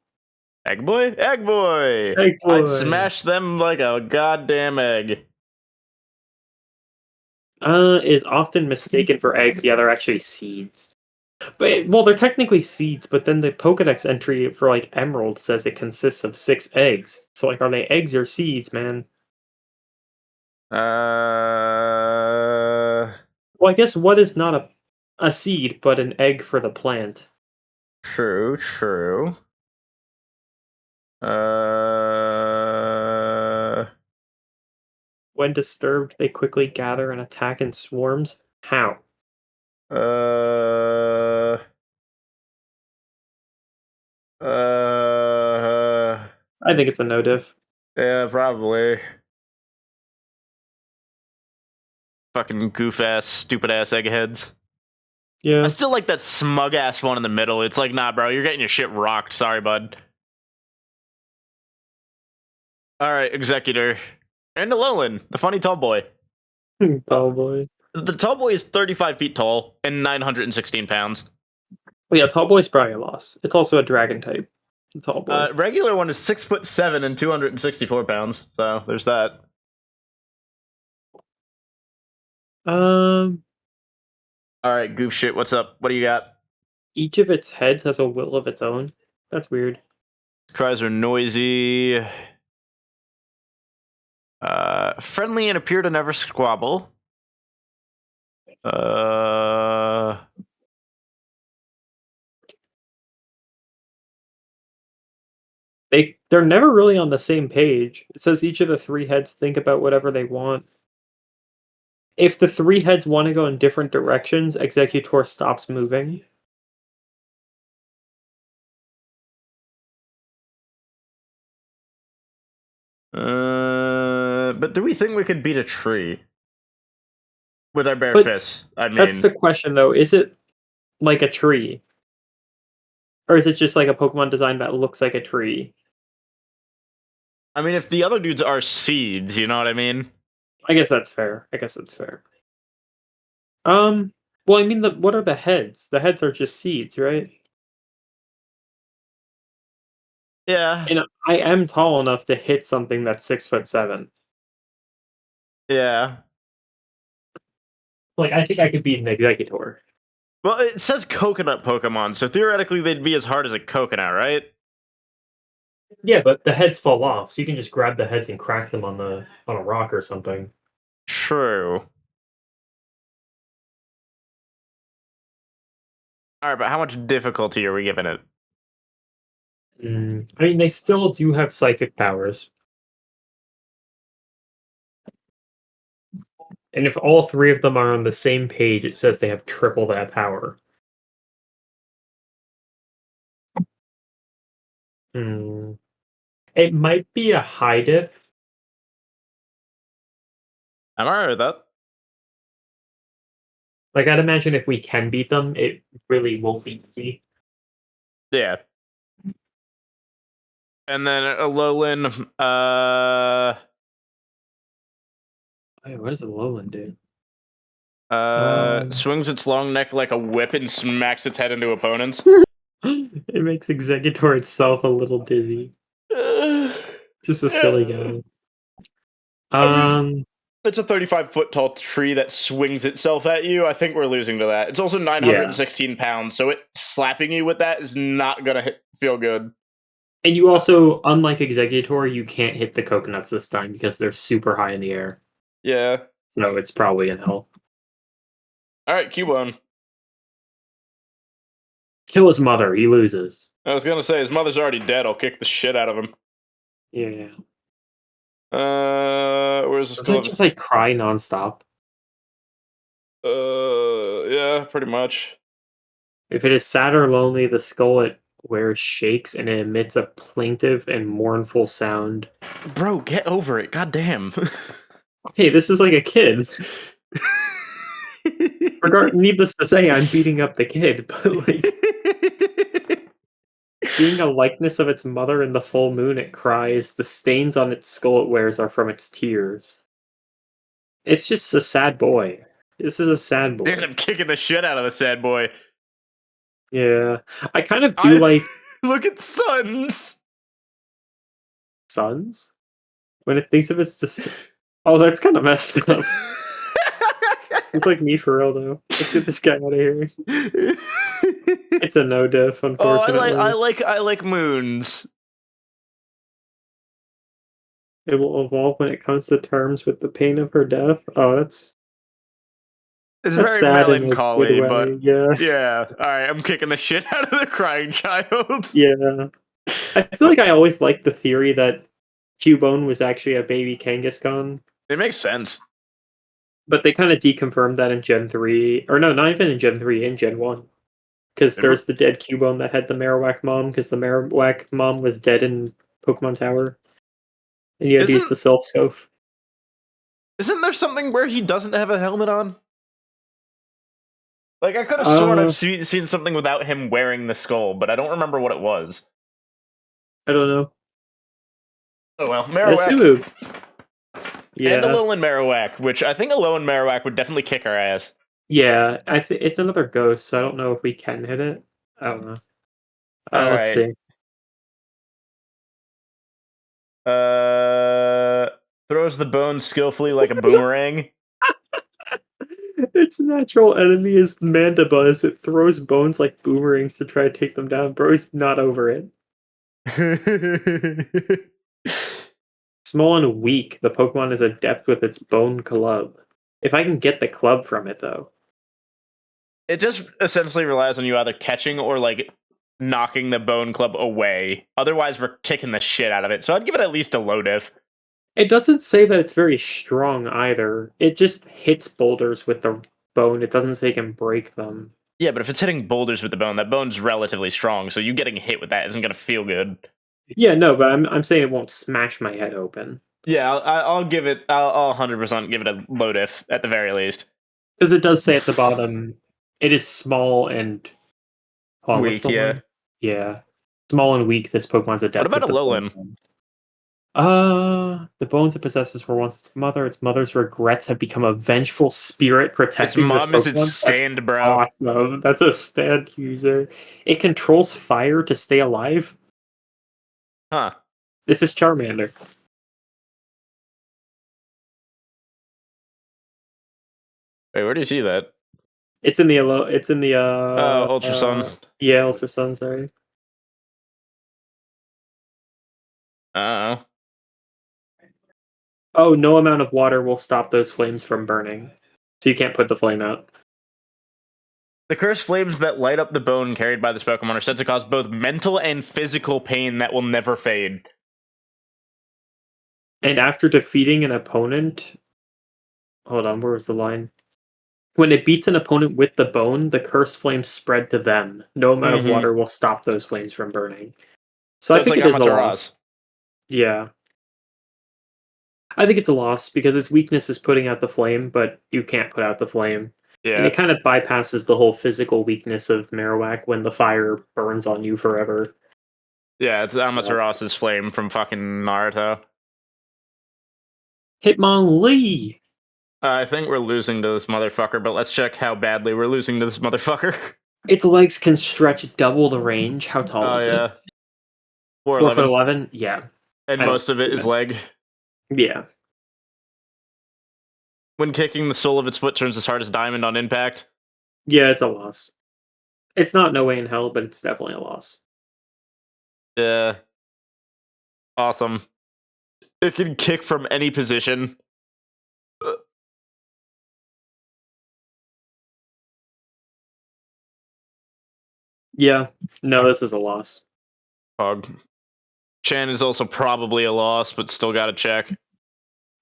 Egg boy? Egg boy! Egg I'd boy! smash them like a goddamn egg. Is often mistaken for eggs. Yeah, they're actually seeds. But well, they're technically seeds, but then the Pokedex entry for like Emerald says it consists of 6 eggs. So like, are they eggs or seeds, man? Well, I guess what is not a seed, but an egg for the plant? True, true. Uh, When disturbed, they quickly gather and attack in swarms. How? uh, uh, I think it's a no diff. yeah, probably. Fucking goof ass, stupid ass eggheads. I Yeah. still like that smug ass one in the middle. It's like, nah, bro, you're getting your shit rocked. Sorry, bud. All right, Executor. And Alolan, the funny tall boy. Tall boy. The tall boy is 35 feet tall and 916 pounds. Well, yeah, tall boy's probably a loss. It's also a dragon type. Tall boy. Regular one is 6'7" and 264 pounds. So there's that. Um, All right, goof shit. What's up? What do you got? each of its heads has a will of its own. That's weird. Cries are noisy. Friendly and appear to never squabble. They're never really on the same page. It says each of the 3 heads think about whatever they want. If the 3 heads want to go in different directions, Executor stops moving. But do we think we could beat a tree with our bare But fists? I mean, that's the question, though. Is it like a tree? Or is it just like a Pokemon design that looks like a tree? if the other dudes are seeds, you know what I mean? I guess that's fair. Um, well, I mean, what are the heads? The heads are just seeds, right? Yeah, And I am tall enough to hit something that's 6'7". yeah. Like, I think I could beat an Executor. Well, it says coconut Pokemon, so theoretically they'd be as hard as a coconut, right? Yeah, but the heads fall off, so you can just grab the heads and crack them on a rock or something. True. All right, but how much difficulty are we giving it? I mean, they still do have psychic powers. And if all 3 of them are on the same page, it says they have triple that power. Hmm. It might be a high diff. I'm alright with that. Like, I'd imagine if we can beat them, it really won't be easy. Yeah. And then Alolan, Wait, what does a Alolan do? swings its long neck like a whip and smacks its head into opponents. It makes Executor itself a little dizzy. Just a silly guy. It's a 35-foot tall tree that swings itself at you. I think we're losing to that. It's also 916 pounds, so it slapping you with that is not gonna feel good. And you also, unlike Executor, you can't hit the coconuts this time because they're super high in the air. Yeah. So it's probably an L. Alright, Cubone. Kill his mother, he loses. I was gonna say, his mother's already dead. I'll kick the shit out of him. Yeah. Where's the Doesn't skull? it just like cry nonstop? Yeah, pretty much. If it is sad or lonely, the skull it wears shakes and it emits a plaintive and mournful sound. Bro, get over it. God damn. Okay, this is like a kid. Needless to say, I'm beating up the kid, but like, Seeing a likeness of its mother in the full moon, it cries. The stains on its skull it wears are from its tears. It's just a sad boy. This is a sad They end boy. up kicking the shit out of the sad boy. Yeah. I kind of do I like look at Suns. suns. When it thinks of its oh, that's kind of messed up. It's like me for real though. Let's get this guy out of here. It's a no diff, Oh, unfortunately. I like moons. It will evolve when it comes to terms with the pain of her death. Oh, It's that's very sad in a good melancholy, way. but Yeah. yeah. All right, I'm kicking the shit out of the crying child. Yeah. I feel like I always liked the theory that Cubone was actually a baby Kangaskhan, It makes sense. but they kind of deconfirmed that in Gen 3. Or no, not even in Gen 3, in Gen 1. Because Did we? there's the dead Cubone that had the Marowak mom, because the Marowak mom was dead in Pokemon Tower. And you had to use Isn't the Self Scope. isn't there something where he doesn't have a helmet on? Like I could have sworn Uh, I've seen something without him wearing the skull, but I don't remember what it was. I don't know. Oh well, Marowak Sumu. and Yeah. Alolan Marowak, which I think Alolan Marowak would definitely kick our ass. Yeah, I think it's another ghost, so I don't know if we can hit it. I don't know. All Let's right. see. Throws the bone skillfully like a boomerang. Its natural enemy is Mandibuzz. It throws bones like boomerangs to try to take them down. Bro's not over it. Small and weak, the Pokemon is adept with its bone club. If I can get the club from it, though. It just essentially relies on you either catching or like knocking the bone club away. Otherwise, we're kicking the shit out of it. So I'd give it at least a low diff. It doesn't say that it's very strong either. It just hits boulders with the bone. It doesn't say it can break them. Yeah, but if it's hitting boulders with the bone, that bone's relatively strong. So you getting hit with that isn't gonna feel good. Yeah, no, but I'm saying it won't smash my head open. Yeah, I'll give it. I'll 100% give it a low diff at the very least. Because it does say at the bottom, it is small and. Hold on, what's Weak, the yeah. line? Yeah. Small and weak, this Pokemon's What adept about with the Alolan? bone. The bones it possesses were once its mother. Its mother's regrets have become a vengeful spirit Its protecting this mom is its Pokemon. That's stand, bro. awesome. That's a stand user. It controls fire to stay alive. Huh. This is Charmander. Wait, where do you see that? It's in the Ultra Sun. yeah, Ultra Sun, sorry. Oh. Oh, no amount of water will stop those flames from burning. So you can't put the flame out. The cursed flames that light up the bone carried by this Pokemon are said to cause both mental and physical pain that will never fade. And after defeating an opponent, hold on, where was the line? When it beats an opponent with the bone, the cursed flames spread to them. No amount of water will stop those flames from burning. So So I it's think like it is a loss. Amaterasu. Yeah. I think it's a loss because its weakness is putting out the flame, but you can't put out the flame. And Yeah. it kind of bypasses the whole physical weakness of Marowak when the fire burns on you forever. Yeah, it's Amaterasu's flame from fucking Naruto. Hitmonlee! I think we're losing to this motherfucker, but let's check how badly we're losing to this motherfucker. Its legs can stretch double the range. How tall Oh, is yeah. it? 4 foot 4'11. 11? Yeah. And I don't most of it do is that. leg. Yeah. When kicking, the sole of its foot turns as hard as diamond on impact. Yeah, it's a loss. It's not no way in hell, but it's definitely a loss. Yeah. Awesome. It can kick from any position. Yeah. No, this is a loss. Pog. Chan is also probably a loss, but still gotta check.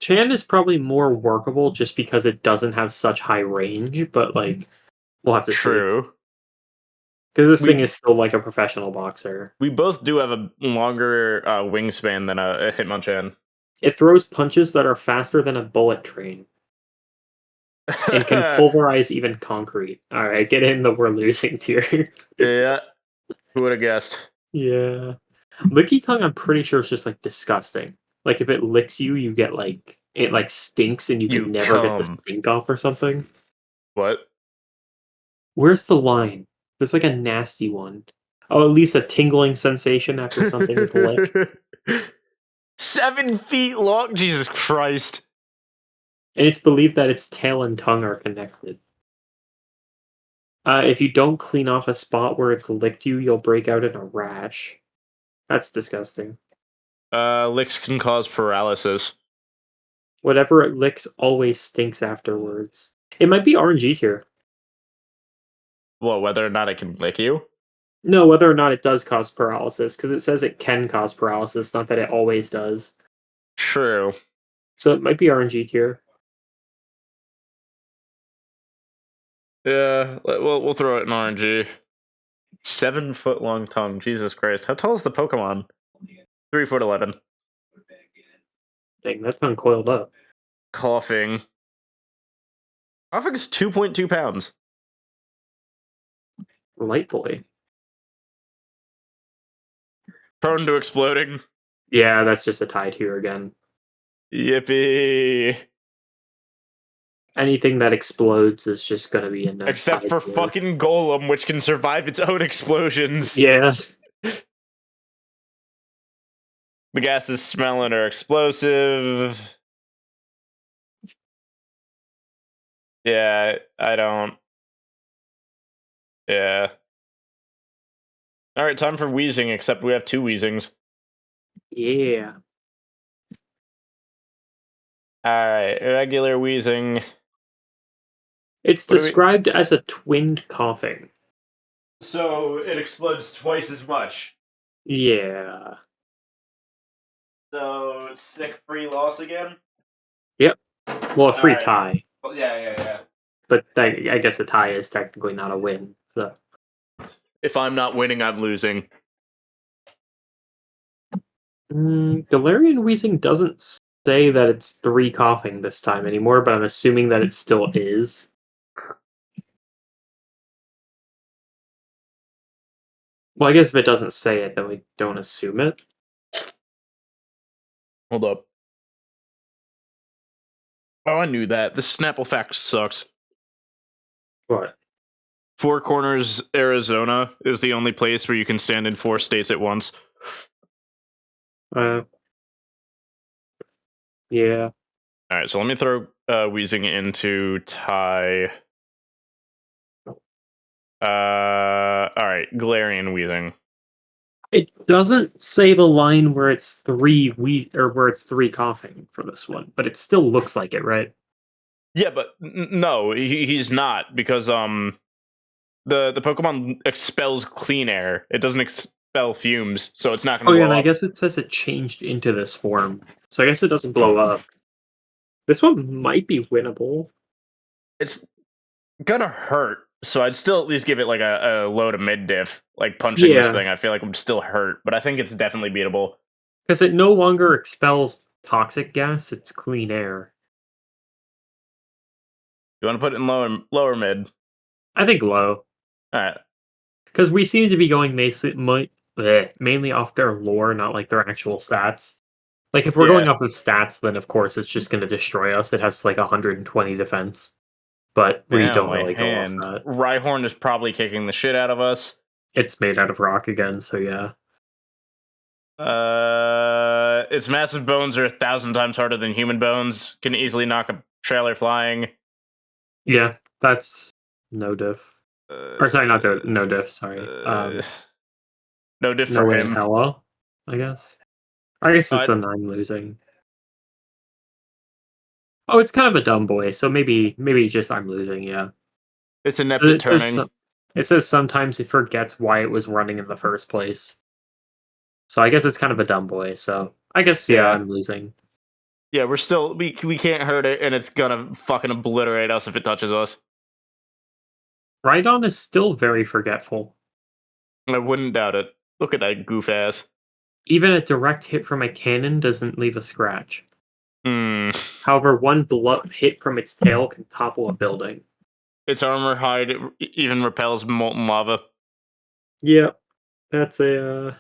Chan is probably more workable just because it doesn't have such high range, but like we'll have to see. True. Because this thing is still like a professional boxer. We both do have a longer wingspan than a Hitmonchan. It throws punches that are faster than a bullet train and can pulverize even concrete. All right, get in the we're losing tier. Yeah. Who would have guessed? Yeah. Licky tongue, I'm pretty sure is just like disgusting. Like if it licks you, you get like it like stinks and you You can never get the cum. stink off or something. What? Where's the line? There's like a nasty one. Oh, at least a tingling sensation after something is licked. 7 feet long? Jesus Christ. And it's believed that its tail and tongue are connected. If you don't clean off a spot where it's licked you, you'll break out in a rash. That's disgusting. Licks can cause paralysis. Whatever it licks always stinks afterwards. It might be RNG here. Well, whether or not it can lick you? No, whether or not it does cause paralysis, because it says it can cause paralysis, not that it always does. True. So it might be RNG here. Yeah, we'll throw it in RNG. 7 foot long tongue. Jesus Christ. How tall is the Pokemon? 3'11". Dang, that tongue coiled up. Coughing. Coughing is 2.2 pounds. Light boy. Prone to exploding. Yeah, that's just a tie tier again. Yippee. Anything that explodes is just gonna be in a Except tie for tier. fucking Golem, which can survive its own explosions. Yeah. The gases smelling are explosive. Yeah, I don't. Yeah. Alright, time for wheezing, except we have 2 wheezings. Yeah. Alright, regular wheezing. It's What do we- described as a twinned coughing. So it explodes twice as much. Yeah. So sick free loss again? Yep. Well, a free Alright. tie. Well, yeah. But I guess a tie is technically not a win. So If I'm not winning, I'm losing. Galarian Wheezing doesn't say that it's 3 coughing this time anymore, but I'm assuming that it still is. Well, I guess if it doesn't say it, then we don't assume it. Hold up. Oh, I knew that. This Snapple fact sucks. What? Four Corners, Arizona is the only place where you can stand in 4 states at once. Yeah. Alright, so let me throw wheezing into tie. Alright, Galarian wheezing. It doesn't say the line where it's 3 where it's 3 coughing for this one, but it still looks like it, right? Yeah, but no, he's not, because the Pokemon expels clean air. It doesn't expel fumes, so it's not going to Oh yeah, blow and I up. guess it says it changed into this form. So I guess it doesn't blow up. This one might be winnable. It's gonna hurt, so I'd still at least give it like a low to mid diff. Like punching this Yeah. thing, I feel like would still hurt, but I think it's definitely beatable. Because it no longer expels toxic gas, it's clean air. You want to put it in lower mid? I think low. Alright. Because we seem to be going mainly off their lore, not like their actual stats. Like if we're going Yeah. off of stats, then of course it's just going to destroy us. It has like 120 defense, but we Damn, don't my really go off hand. that. Rhyhorn is probably kicking the shit out of us. It's made out of rock again, so yeah. Its massive bones are 1,000 times harder than human bones. Can easily knock a trailer flying. Yeah, that's no diff. Or sorry, not no diff. Sorry. No diff No for way in him. hella, I guess. I guess it's a 9 losing. Oh, it's kind of a dumb boy, so maybe just I'm losing, yeah. It's inept at turning. It says sometimes it forgets why it was running in the first place. So I guess it's kind of a dumb boy, so I guess yeah, I'm losing. Yeah, we're still we can't hurt it, and it's gonna fucking obliterate us if it touches us. Rhydon is still very forgetful. I wouldn't doubt it. Look at that goof ass. Even a direct hit from a cannon doesn't leave a scratch. Hmm. However, one hit from its tail can topple a building. Its armor hide even repels molten lava. Yep, that's a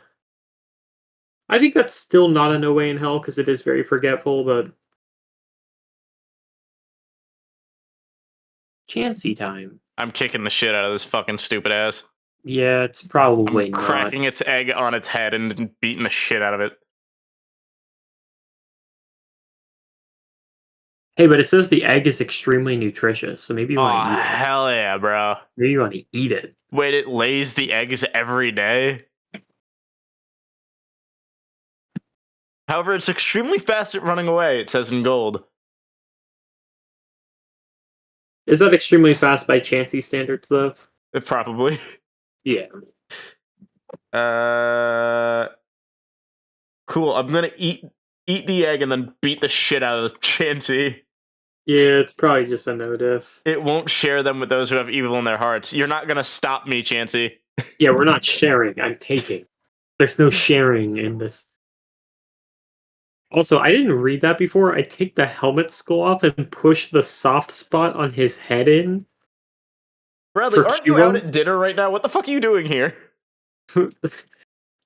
I think that's still not a No Way in Hell because it is very forgetful, but Chansey time. I'm kicking the shit out of this fucking stupid ass. Yeah, it's I'm probably not. cracking its egg on its head and beating the shit out of it. Hey, but it says the egg is extremely nutritious, so maybe you want Oh, to eat it. hell yeah, bro. Maybe you want to eat it. Wait, it lays the eggs every day? However, it's extremely fast at running away, it says in gold. Is that extremely fast by Chansey standards, though? Probably. Yeah. Uh, cool. I'm gonna eat the egg and then beat the shit out of the Chansey. Yeah, it's probably just a no diff. It won't share them with those who have evil in their hearts. You're not gonna stop me, Chansey. Yeah, we're not sharing. I'm taking. There's no sharing in this. Also, I didn't read that before. I take the helmet skull off and push the soft spot on his head in Bradley, for aren't you out Cubo. at dinner right now? What the fuck are you doing here?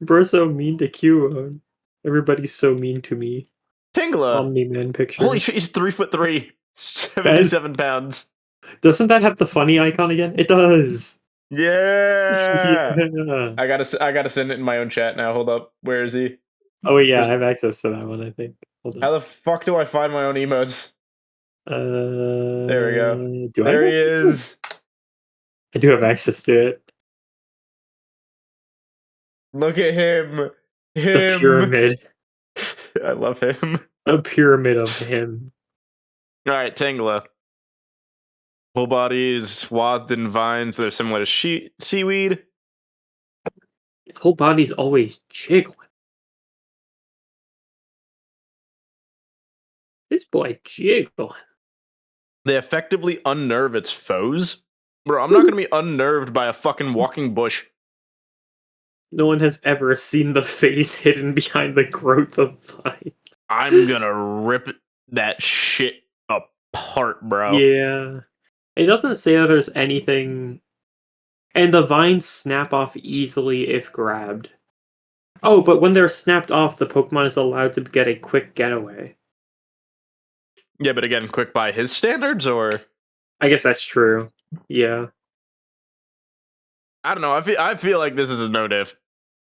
Bro, so mean to Cubo. Everybody's so mean to me. Tingla. Omni-Man picture. Holy shit, he's 3'3", That is, 77 pounds. doesn't that have the funny icon again? It does. Yeah. Yeah. I gotta send it in my own chat now. Hold up. Where is he? Oh wait, yeah, I have access to that one. I think. Hold How on. the fuck do I find my own emotes? There we go. Do I have There he access to it? is. I do have access to it. Look at him. The pyramid. I love him. A pyramid of him. All right, Tangela. Whole body is swathed in vines that are similar to seaweed. His whole body's always jiggling. This boy jiggling. They effectively unnerve its foes. Bro, I'm not gonna be unnerved by a fucking walking bush. No one has ever seen the face hidden behind the growth of vines. I'm gonna rip that shit apart, bro. Yeah. It doesn't say that there's anything. And the vines snap off easily if grabbed. Oh, but when they're snapped off, the Pokemon is allowed to get a quick getaway. Yeah, but again, quick by his standards, or I guess that's true. Yeah. I don't know. I feel like this is a no diff.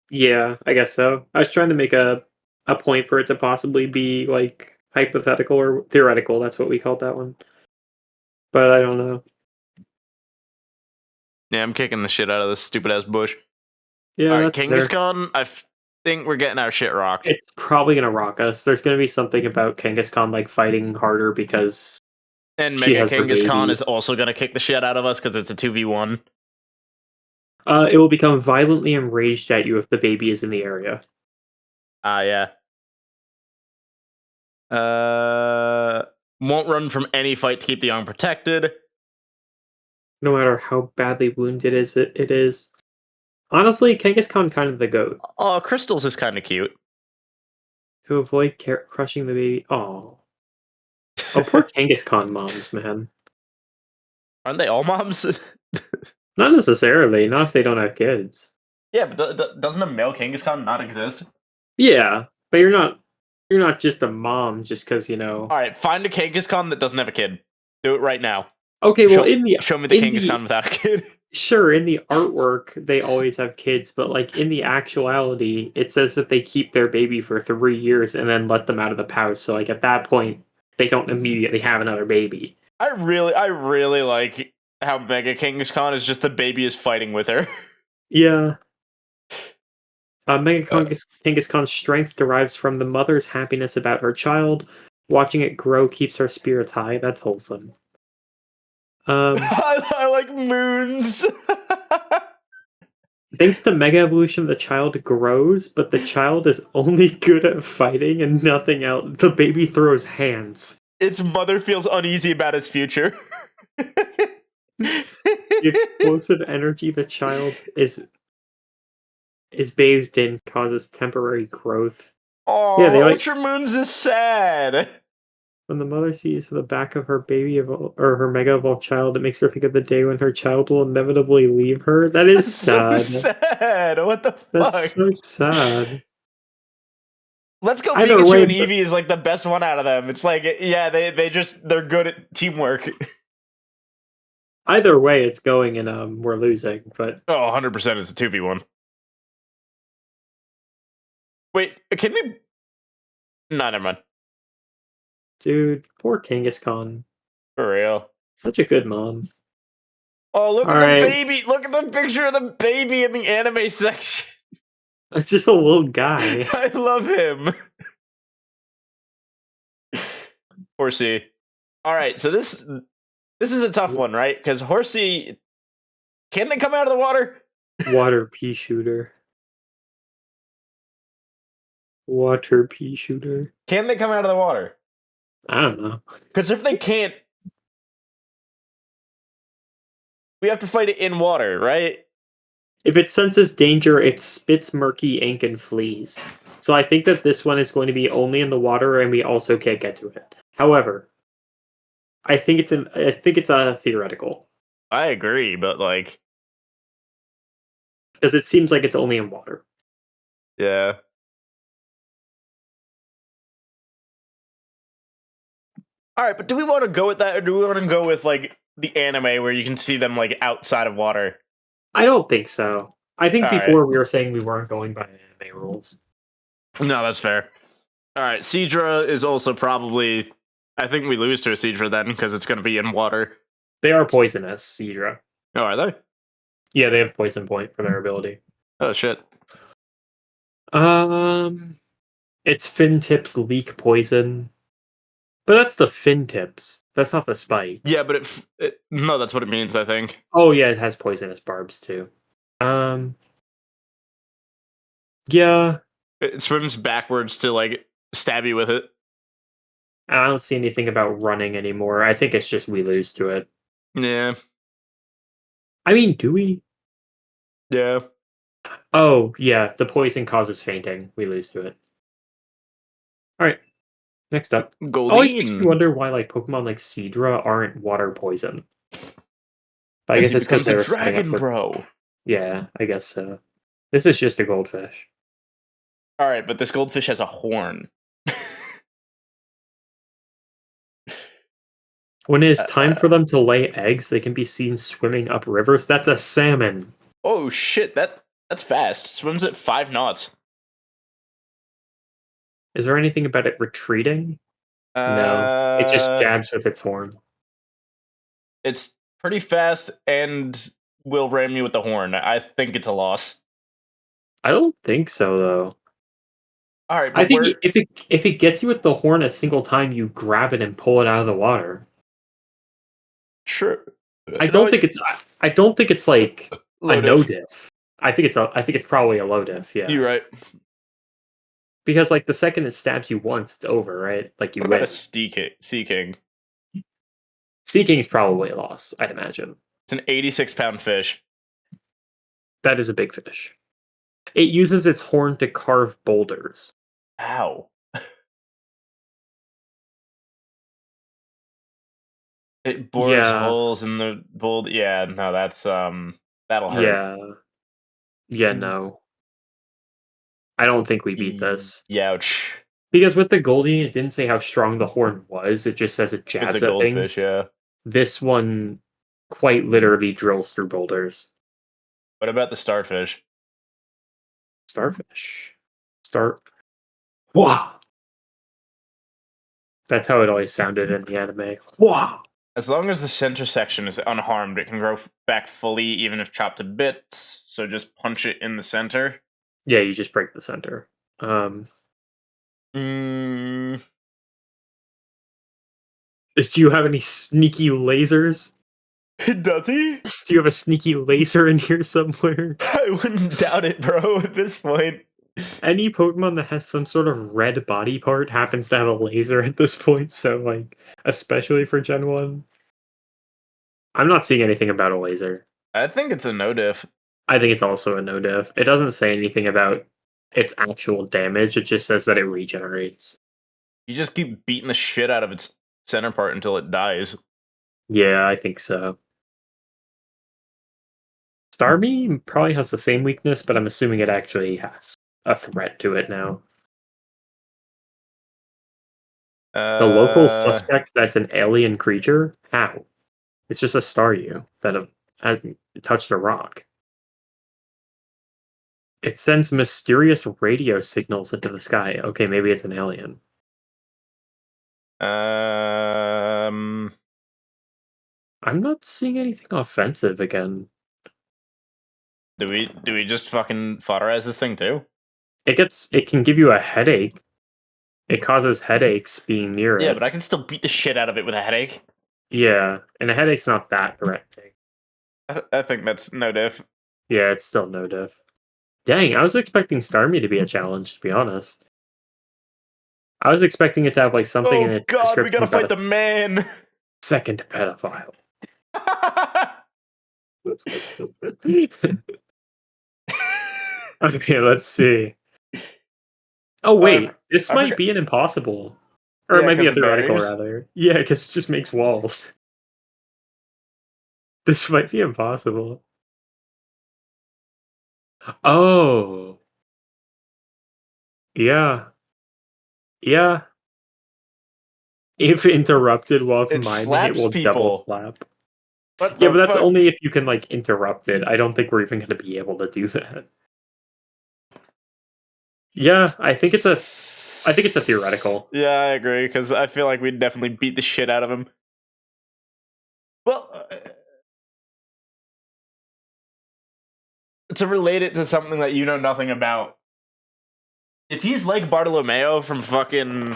Yeah, I guess so. I was trying to make a point for it to possibly be like hypothetical or theoretical. That's what we called that one. But I don't know. Yeah, I'm kicking the shit out of this stupid ass bush. Yeah, All right, that's fair. Kangaskhan, think we're getting our shit rocked. It's probably gonna rock us. There's gonna be something about Kangaskhan like fighting harder because And she Mega has her Kangaskhan baby. is also gonna kick the shit out of us because it's a 2v1. It will become violently enraged at you if the baby is in the area. Yeah. Won't run from any fight to keep the young protected. No matter how badly wounded it is. Honestly, Kangaskhan kind of the goat. Oh, Crystals is kind of cute. To avoid crushing the baby. Oh, poor Kangaskhan moms, man. Aren't they all moms? Not necessarily. Not if they don't have kids. Yeah, but doesn't a male Kangaskhan not exist? Yeah, but you're not just a mom just because you know. All right, find a Kangaskhan that doesn't have a kid. Do it right now. Okay, well, Show me the Kangaskhan without a kid. Sure, in the artwork they always have kids, but like in the actuality, it says that they keep their baby for 3 years and then let them out of the pouch. So like at that point, they don't immediately have another baby. I really like how Mega Kangaskhan is just the baby is fighting with her. Yeah. Mega Kangaskhan's strength derives from the mother's happiness about her child. Watching it grow keeps her spirits high. That's wholesome. I like moons. Thanks to Mega Evolution, the child grows, but the child is only good at fighting and nothing else. The baby throws hands. Its mother feels uneasy about its future. The explosive energy the child is bathed in causes temporary growth. Oh, Yeah, Ultra Moons is sad. When the mother sees the back of her baby or her Mega Evolved child, it makes her think of the day when her child will inevitably leave her. That is That's sad. so sad. What the fuck? That's so sad. Let's go Either Pikachu way, and Eevee is like the best one out of them. It's like, yeah, they're good at teamwork. it's going and we're losing. But Oh, 100% it's a 2v1. Wait, can we? No, never mind. dude, poor Kangaskhan. For real. Such a good mom. Oh, look All at the right, baby! Look at the picture of the baby in the anime section. it's just a little guy. I love him. Horsey. All right, so this is a tough one, right? Because Horsey, can they come out of the water? Water pea shooter. Water pea shooter. Can they come out of the water? I don't know. Because if they can't, we have to fight it in water, right? If it senses danger, it spits murky ink and flees. So I think that this one is going to be only in the water, and we also can't get to it. However, I think it's a theoretical I agree, but like, because it seems like it's only in water. yeah. All right, but do we want to go with that, or do we want to go with like the anime where you can see them like outside of water? I don't think so. I think All right. before we were saying we weren't going by anime rules. No, that's fair. All right, Seadra is also probably. I think we lose to a Seadra then because it's going to be in water. They are poisonous, Seadra. Oh, are they? Yeah, they have poison point for their ability. Oh shit. Its fin tips leak poison, but that's the fin tips. That's not the spikes. Yeah, but no, that's what it means. I think. Oh yeah, it has poisonous barbs too. Yeah, It swims backwards to like stab you with it. I don't see anything about running anymore. I think it's just we lose to it. Yeah. I mean, do we? Yeah. Oh yeah, the poison causes fainting. We lose to it. All right, next up. Always makes me Goldeen. wonder why like Pokemon like Seadra aren't water poison. But I As guess he it's because becomes a they were setting up dragon, for. bro. Yeah, I guess so. This is just a goldfish. All right, but this goldfish has a horn. When it is time for them to lay eggs, they can be seen swimming up rivers. That's a salmon. Oh shit! That's fast. Swims at 5 knots. Is there anything about it retreating? No. It just Uh, jabs with its horn. it's pretty fast and will ram you with the horn. I think it's a loss. I don't think so though. All right, I but think we're if it gets you with the horn a single time, you grab it and pull it out of the water. true. I No, don't think it's I don't think it's like a low no diff. diff. I think it's probably a low diff, yeah. You're right. Because like the second it stabs you once, it's over, right? Like you What about a win. Sea King? Seeking is probably a loss, I'd imagine. It's an 86-pound fish. That is a big fish. It uses its horn to carve boulders. Ow. It bores Yeah, holes in the boulder. Yeah, no, that's that'll hurt. yeah, yeah, no. I don't think we beat this. Youch. Because with the Goldie, it didn't say how strong the horn was. It just says it It's a jabs at goldfish, things. yeah. This one quite literally drills through boulders. What about the starfish? Starfish. Start. Wow. That's how it always sounded in the anime. Wow. As long as the center section is unharmed, it can grow back fully, even if chopped to bits. So just punch it in the center. Yeah, you just break the center. Mm, Do you have any sneaky lasers? does he? Do you have a sneaky laser in here somewhere? I wouldn't doubt it, bro, at this point. Any Pokemon that has some sort of red body part happens to have a laser at this point, so like especially for Gen 1. I'm not seeing anything about a laser. I think it's a no diff. I think it's also a no diff. It doesn't say anything about its actual damage, it just says that it regenerates. You just keep beating the shit out of its center part until it dies. Yeah, I think so. Starmie probably has the same weakness, but I'm assuming it actually has a threat to it now. The local Uh, suspect that's an alien creature? How? It's just a Staryu that has touched a rock. It sends mysterious radio signals into the sky. Okay, maybe it's an alien. um, I'm not seeing anything offensive again. do we just fucking foderize this thing too? It can give you a headache. It causes headaches being near Yeah, it. but I can still beat the shit out of it with a headache. Yeah, and a headache's not that threatening. I think that's no diff. Yeah, it's still no diff. Dang, I was expecting Starmie to be a challenge, to be honest. I was expecting it to have like something in Oh its god, we description gotta about fight a the man. second pedophile. Okay, let's see. Oh wait, this I might forgot. be an impossible, or it Yeah, might be a because of theoretical barriers. rather. Yeah, because it just makes walls. This might be impossible. Oh, yeah, yeah. If interrupted whilst It miming, it slaps will double people. slap. What Yeah, the but that's fuck? only if you can like interrupt it. I don't think we're even going to be able to do that. Yeah, I think it's a theoretical. Yeah, I agree because I feel like we'd definitely beat the shit out of him. Well, to relate it to something that you know nothing about, if he's like Bartolomeo from fucking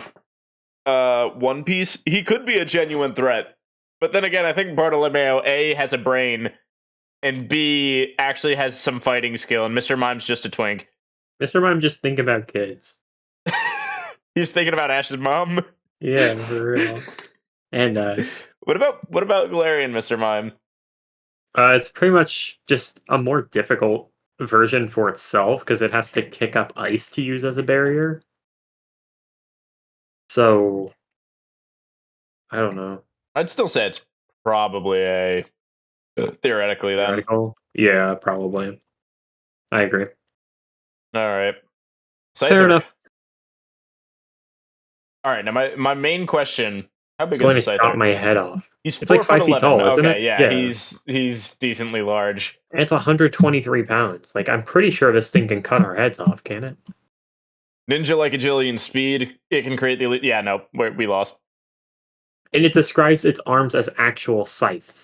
One Piece, he could be a genuine threat. But then again, I think Bartolomeo A has a brain and B actually has some fighting skill, and Mr. Mime's just a twink. Mr. Mime just think about kids. He's thinking about Ash's mom. Yeah, for real. And What about Galarian, Mr. Mime? it's pretty much just a more difficult version for itself because it has to kick up ice to use as a barrier. So I don't know. I'd still say it's probably a theoretically then. Theoretical? Yeah, probably. I agree. All right, Fair Scyther. enough. All right, now my main question: how It's big is going the to chop Scyther? my head off. He's It's like 4 foot 5 feet 11. tall, isn't it? Okay, yeah, Yeah. he's decently large. And it's 123 pounds. Like, I'm pretty sure this thing can cut our heads off, can it? Ninja like agility and speed. It can create the. Yeah, no, we lost. And it describes its arms as actual scythes.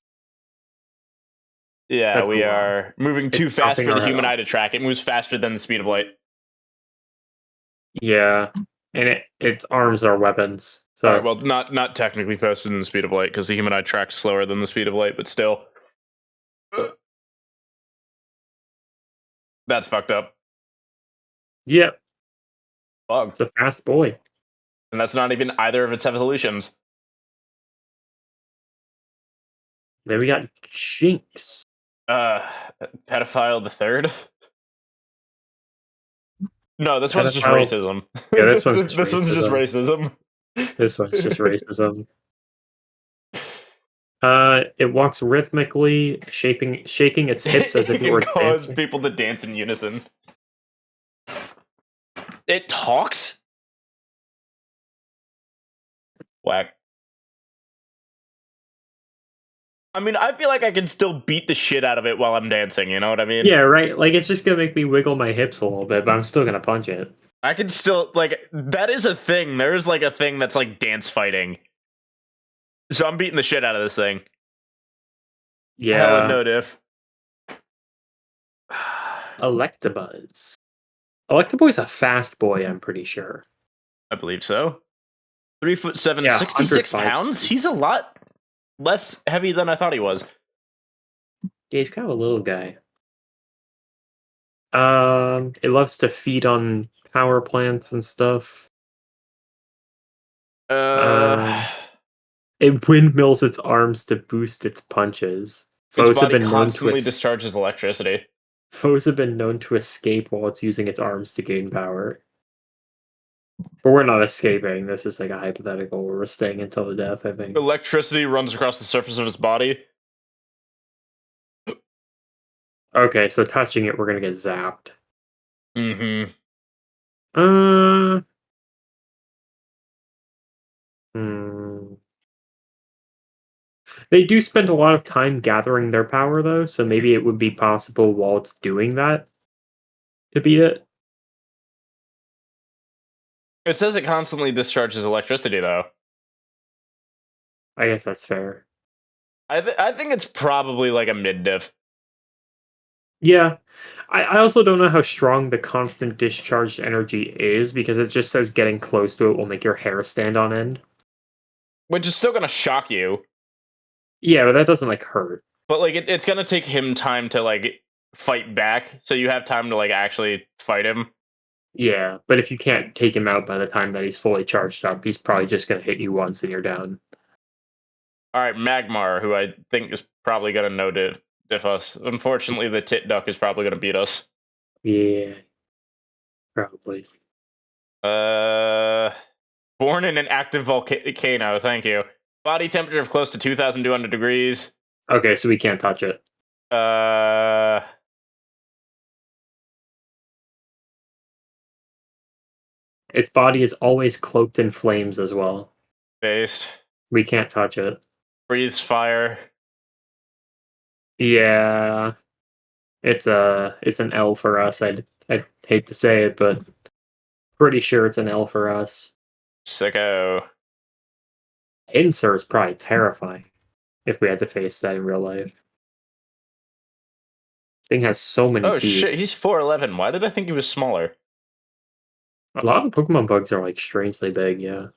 Yeah, That's a we lot. are moving It's too fast chopping for the our head human off. eye to track. It moves faster than the speed of light. Yeah. And its arms are weapons. All right, So, well, not technically faster than the speed of light because the human eye tracks slower than the speed of light, but still, that's fucked up. yeah, Bug, it's a fast boy. and that's not even either of its evolutions. Then we got Jinx. Uh, pedophile the third. No, this one's just Pedophile. racism. Yeah, this one's just This one's just racism. racism. This one's just racism. It walks rhythmically, shaking its hips as if It it can were cause dancing. people to dance in unison. It talks? Whack. I mean, I feel like I can still beat the shit out of it while I'm dancing, you know what I mean? Yeah, right. Like it's just gonna make me wiggle my hips a little bit, but I'm still gonna punch it. I can still, like, that is a thing. There's, like, a thing that's, like, dance fighting. So I'm beating the shit out of this thing. Hella Yeah, no diff. Electabuzz. Electabuzz a fast boy. I'm pretty sure. I believe so. 3'7", Yeah, 66 105. pounds? He's a lot less heavy than I thought he was. Yeah, he's kind of a little guy. It loves to feed on power plants and stuff. Uh, Um, it windmills its arms to boost its punches. its Foes have body been known to constantly discharges electricity. foes have been known to escape while it's using its arms to gain power. But we're not escaping. This is like a hypothetical where we're staying until the death, I think. Electricity runs across the surface of its body. Okay, so touching it, we're gonna get zapped. Mm-hmm. Uh, They do spend a lot of time gathering their power, though, so maybe it would be possible while it's doing that to beat it. It says it constantly discharges electricity, though. I guess that's fair. I think it's probably like a mid diff. Yeah. I also don't know how strong the constant discharged energy is because it just says getting close to it will make your hair stand on end. Which is still gonna shock you. Yeah, but that doesn't like hurt. But like it's gonna take him time to like fight back, so you have time to like actually fight him. Yeah, but if you can't take him out by the time that he's fully charged up, he's probably just gonna hit you once and you're down. Alright, Magmar, who I think is probably gonna no diff us. Unfortunately, the Tit Duck is probably gonna beat us. Yeah, probably. Born in an active volcano, thank you. Body temperature of close to 2,200 degrees. Okay, so we can't touch it. Its body is always cloaked in flames as well. Based. We can't touch it. Breathes fire. Yeah, it's an L for us. I'd hate to say it, but pretty sure it's an L for us. Sicko. Pinsir is probably terrifying if we had to face that in real life. Thing has so many Oh teeth. shit, he's 4'11. Why did I think he was smaller? A lot of Pokemon bugs are like strangely big, yeah.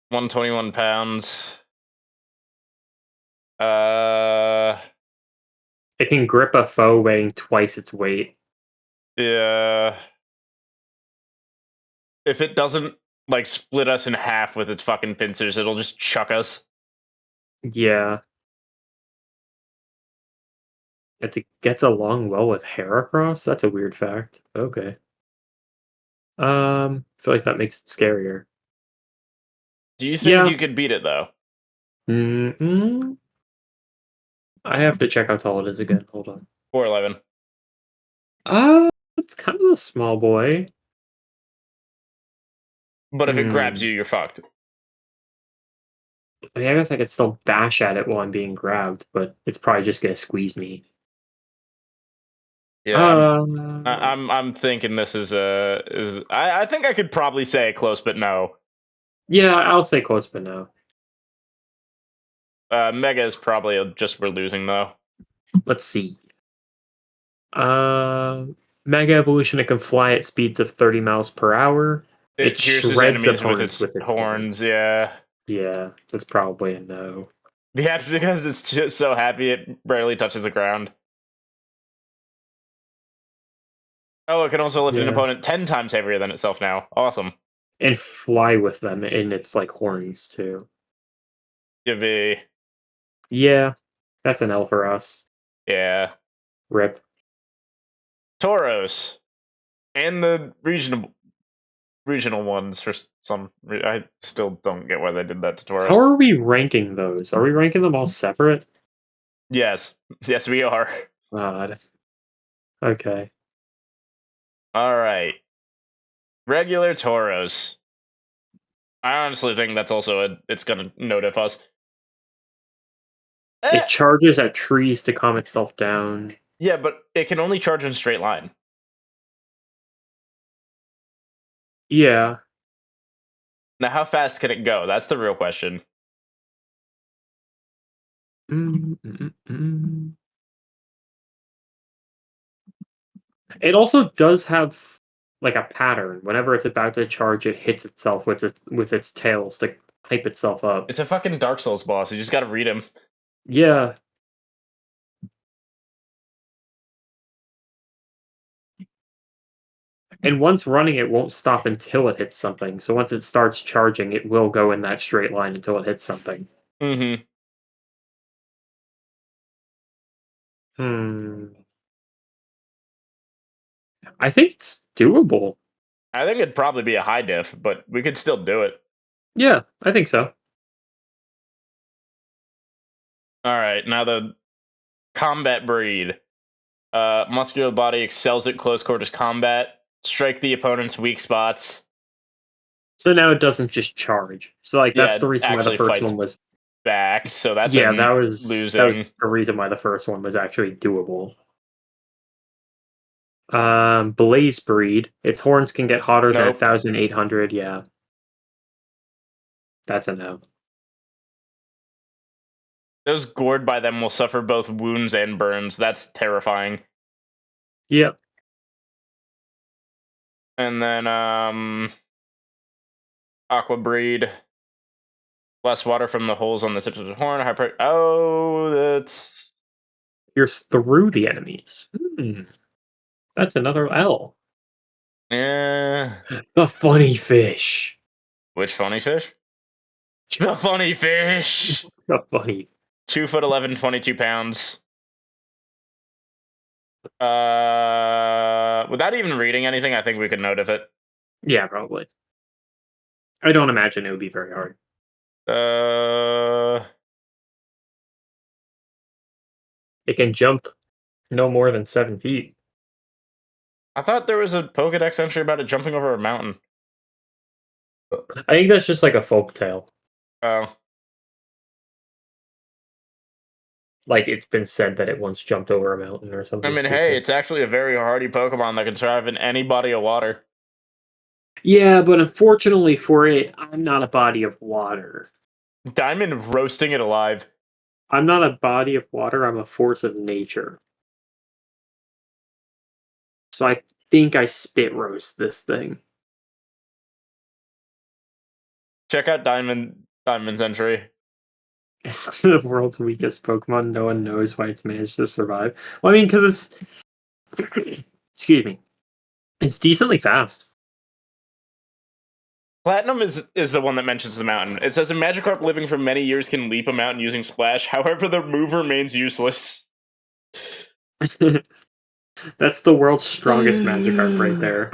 121 pounds. Uh, It can grip a foe weighing twice its weight. yeah. If it doesn't like split us in half with its fucking pincers, it'll just chuck us. Yeah. It gets along well with Heracross? That's a weird fact. Okay. I feel like that makes it scarier. Do you think Yeah. you could beat it though? Mm-mm. I have to check how tall it is again. Hold on. 4'11. It's kind of a small boy. But if it grabs Hmm. you, you're fucked. I mean, I guess I could still bash at it while I'm being grabbed, but it's probably just gonna squeeze me. Yeah, Uh, I'm thinking this is I think I could probably say close, but no. yeah, I'll say close, but no. Mega is probably just we're losing though. Let's see. Uh, Mega Evolution, it can fly at speeds of 30 miles per hour. It It pierces shreds enemies with opponents its with its horn. horns. Yeah, Yeah, that's probably a no. yeah, because it's just so happy it barely touches the ground. Oh, it can also lift an Yeah. opponent 10 times heavier than itself now. Awesome. And fly with them in its like horns too. Give a Yeah, that's an L for us. yeah. Rip. Tauros and the regional ones for some. I still don't get why they did that to How Tauros. are we ranking those? Are we ranking them all separate? Yes, yes, we are. God. Okay. All right, regular Tauros. I honestly think that's also it's gonna notif us. It charges at trees to calm itself down. Yeah, but it can only charge in a straight line. Yeah. Now, how fast can it go? That's the real question. Mm, mm, mm, mm. It also does have like a pattern. Whenever it's about to charge, it hits itself with its tails to hype itself up. It's a fucking Dark Souls boss. You just gotta read him. Yeah. And once running, it won't stop until it hits something. So once it starts charging, it will go in that straight line until it hits something. Mm-hmm. Hmm. I think it's doable. I think it'd probably be a high diff, but we could still do it. Yeah, I think so. All right, now the combat breed. Muscular body excels at close quarters combat. Strike the opponent's weak spots. So now it doesn't just charge. So like that's Yeah, the it reason why the actually first fights. one was back, so that's Yeah, a that was losing. the reason why the first one was actually doable. Blaze Breed. Its horns can get hotter than Nope. 1,800. Yeah, that's a no. Those gored by them will suffer both wounds and burns. That's terrifying. Yep. And then Aqua Breed. Less water from the holes on the tips of the horn. Oh, that's Pierce through the enemies. That's another L. yeah. The funny fish. Which funny fish? The funny fish. The funny. 2'11", 22 pounds. Without even reading anything, I think we could notice it. Yeah, probably. I don't imagine it would be very hard. It can jump no more than 7 feet. I thought there was a Pokedex entry about it jumping over a mountain. I think that's just like a folk tale. Oh, Like it's been said that it once jumped over a mountain or I something mean, hey, stupid. it's actually a very hardy Pokemon that can thrive in any body of water. Yeah, but unfortunately for it, I'm not a body of water. Diamond roasting it alive. I'm not a body of water, I'm a force of nature. So I think I spit roast this thing. Check out Diamond's entry. It's the world's weakest Pokemon. No one knows why it's managed to survive. Well, I mean, because it's. Excuse me. It's decently fast. Platinum is the one that mentions the mountain. It says a Magikarp living for many years can leap a mountain using Splash. However, the move remains useless. That's the world's strongest Magikarp right there.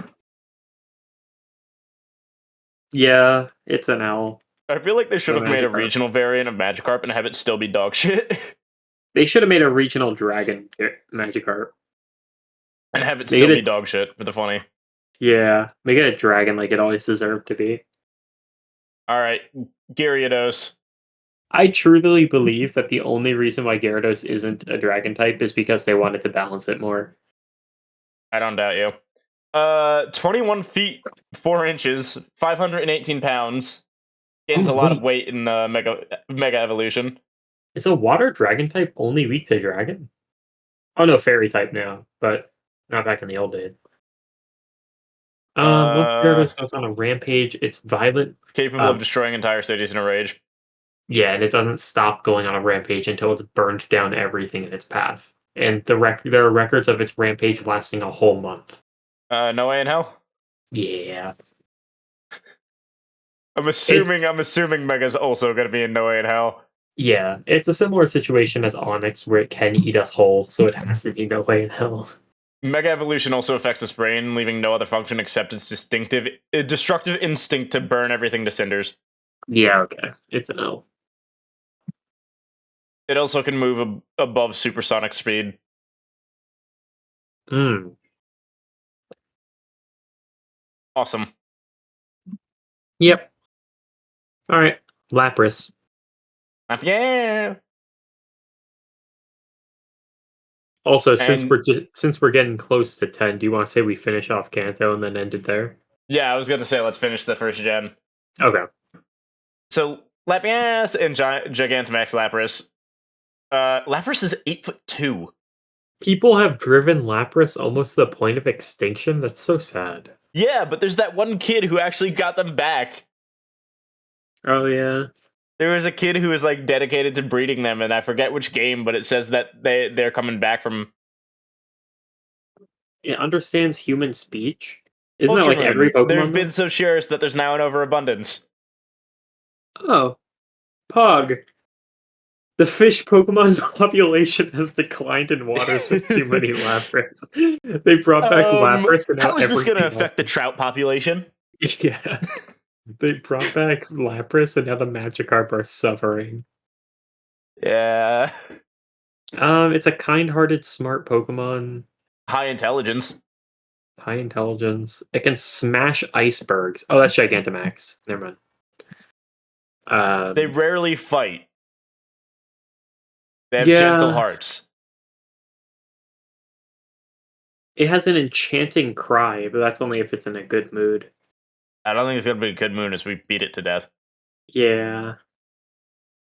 Yeah, it's an L. I feel like they should The have made a Magikarp. regional variant of Magikarp and have it still be dog shit. They should have made a regional dragon Magikarp. And have it Make still it be a, dog shit for the funny. yeah, make it a dragon like it always deserved to be. Alright, Gyarados. I truly believe that the only reason why Gyarados isn't a dragon type is because they wanted to balance it more. I don't doubt you. 21 feet, 4 inches, 518 pounds. Gains a lot of weight in Mega Evolution. Is a water dragon type only weak to dragon? Oh no, fairy type now, but not back in the old days. Once Gyarados goes on a rampage, it's violent. Capable of destroying entire cities in a rage. Yeah, and it doesn't stop going on a rampage until it's burned down everything in its path. And there are records of its rampage lasting a whole month. No Way in Hell? Yeah. I'm assuming Mega's also gonna be in No Way in Hell. Yeah, it's a similar situation as Onyx where it can eat us whole, so it has to be no way in hell. Mega Evolution also affects its brain, leaving no other function except its destructive instinct to burn everything to cinders. Yeah, okay. It's an L. It also can move above supersonic speed. Hmm. Awesome. Yep. Alright. Lapras. Yeah. Also, And since we're getting close to 10, do you want to say we finish off Kanto and then end it there? yeah, I was gonna say let's finish the first gen. Okay. So Lapras and Gigantamax Lapras. Lapras is 8'2". People have driven Lapras almost to the point of extinction. That's so sad. Yeah, but there's that one kid who actually got them back. Oh yeah. There was a kid who was like dedicated to breeding them, and I forget which game, but it says that they're coming back from. It understands human speech. Isn't that like every Ultramoon. Pokemon? They've been so sure that there's now an overabundance. Oh, Pog. The fish Pokemon population has declined in waters with too many Lapras. They brought back Lapras, and now How is this going to everything affect the trout population? Yeah. They brought back Lapras, and now the Magikarp are suffering. Yeah. It's a kind-hearted, smart Pokemon. High intelligence. High intelligence. It can smash icebergs. Oh, that's Gigantamax. Never mind. They rarely fight. They have gentle Yeah, hearts. it has an enchanting cry, but that's only if it's in a good mood. I don't think it's gonna be a good moon as we beat it to death. Yeah.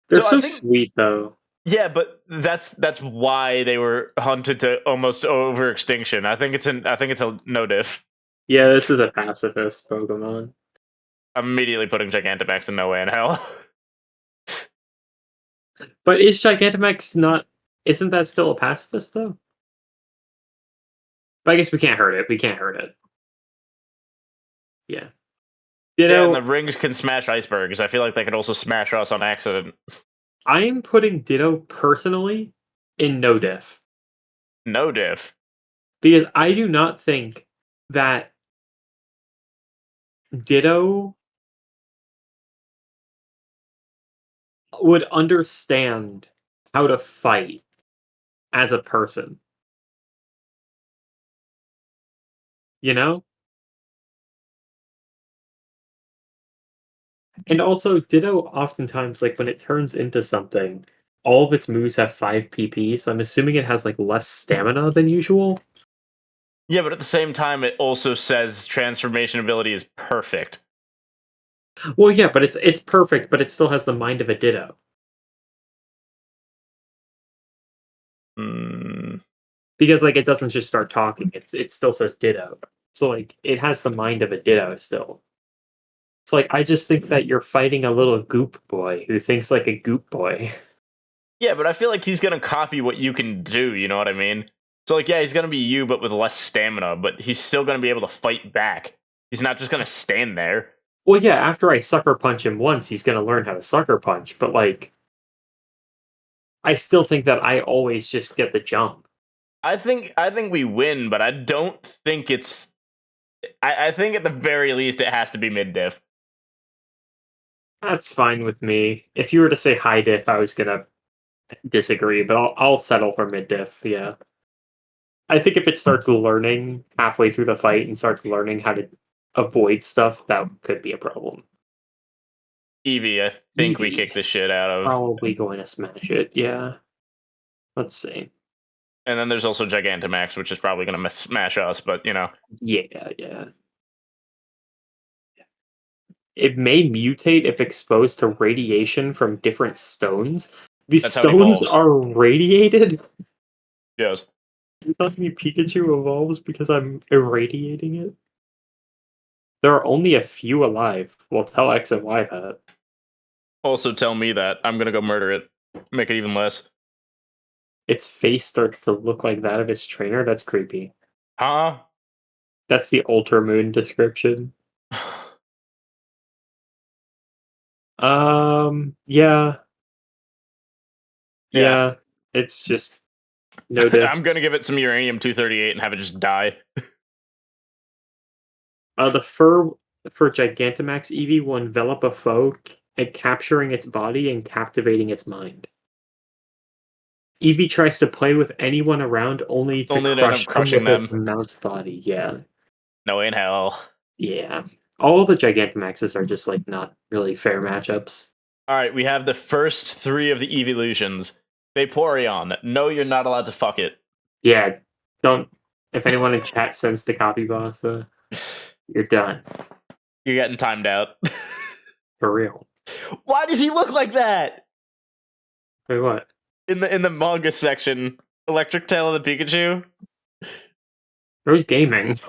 They're So I so think, sweet, though. yeah, but that's why they were hunted to almost over extinction. I think it's a no diff. Yeah, this is a pacifist Pokemon. I'm immediately putting Gigantamax in no way in hell. But is Gigantamax not... Isn't that still a pacifist, though? But I guess we can't hurt it. We can't hurt it. Yeah. Yeah, and the Ditto... rings can smash icebergs. I feel like they could also smash us on accident. I am putting Ditto, personally, in no diff. No diff. Because I do not think that Ditto would understand how to fight as a person. You know? And also, Ditto oftentimes, like, when it turns into something, all of its moves have 5 PP, so I'm assuming it has, like, less stamina than usual? Yeah, but at the same time, it also says transformation ability is perfect. Well, yeah, but it's perfect, but it still has the mind of a Ditto. Mm, Because, like, it doesn't just start talking, it still says Ditto. So, like, it has the mind of a Ditto still. So, like, I just think that you're fighting a little goop boy who thinks like a goop boy. yeah, but I feel like he's gonna copy what you can do. You know what I mean? So like, yeah, he's gonna be you, but with less stamina. But he's still gonna be able to fight back. He's not just gonna stand there. Well, yeah, after I sucker punch him once, he's gonna learn how to sucker punch, but, like, I still think that I always just get the jump. I think we win, but I don't think it's. I think at the very least it has to be mid diff. That's fine with me. If you were to say high diff, I was gonna disagree, but I'll settle for mid diff. Yeah, I think if it starts learning halfway through the fight and starts learning how to avoid stuff, that could be a problem. Eevee, I think we Eevee kick the shit out of. probably going to smash it. Yeah, let's see. And then there's also Gigantamax, which is probably gonna smash us. But you know, Yeah, yeah. It may mutate if exposed to radiation from different stones. These that's how it stones evolves. are radiated? Yes. You're telling me Pikachu evolves because I'm irradiating it? There are only a few alive. Well, tell X and Y that. Also, tell me that I'm gonna go murder it. Make it even less. Its face starts to look like that of its trainer. That's creepy. Huh? That's the Ultramoon description. Yeah, Yeah. yeah. It's just no diff. I'm gonna give it some uranium 238 and have it just die. The fur for Gigantamax Eevee will envelop a foe, capturing its body and captivating its mind. Eevee tries to play with anyone around only to Only to end up crush them crushing with them. its mount's body. Yeah, No way in hell. yeah. All the Gigantamaxes are just, like, not really fair matchups. Alright, we have the first three of the evolutions. Vaporeon. No, you're not allowed to fuck it. Yeah, don't. If anyone in chat sends the copy pasta, you're done. You're getting timed out. For real. Why does he look like that? Wait, what? In the manga section, Electric Tail and the Pikachu. Bro's gaming.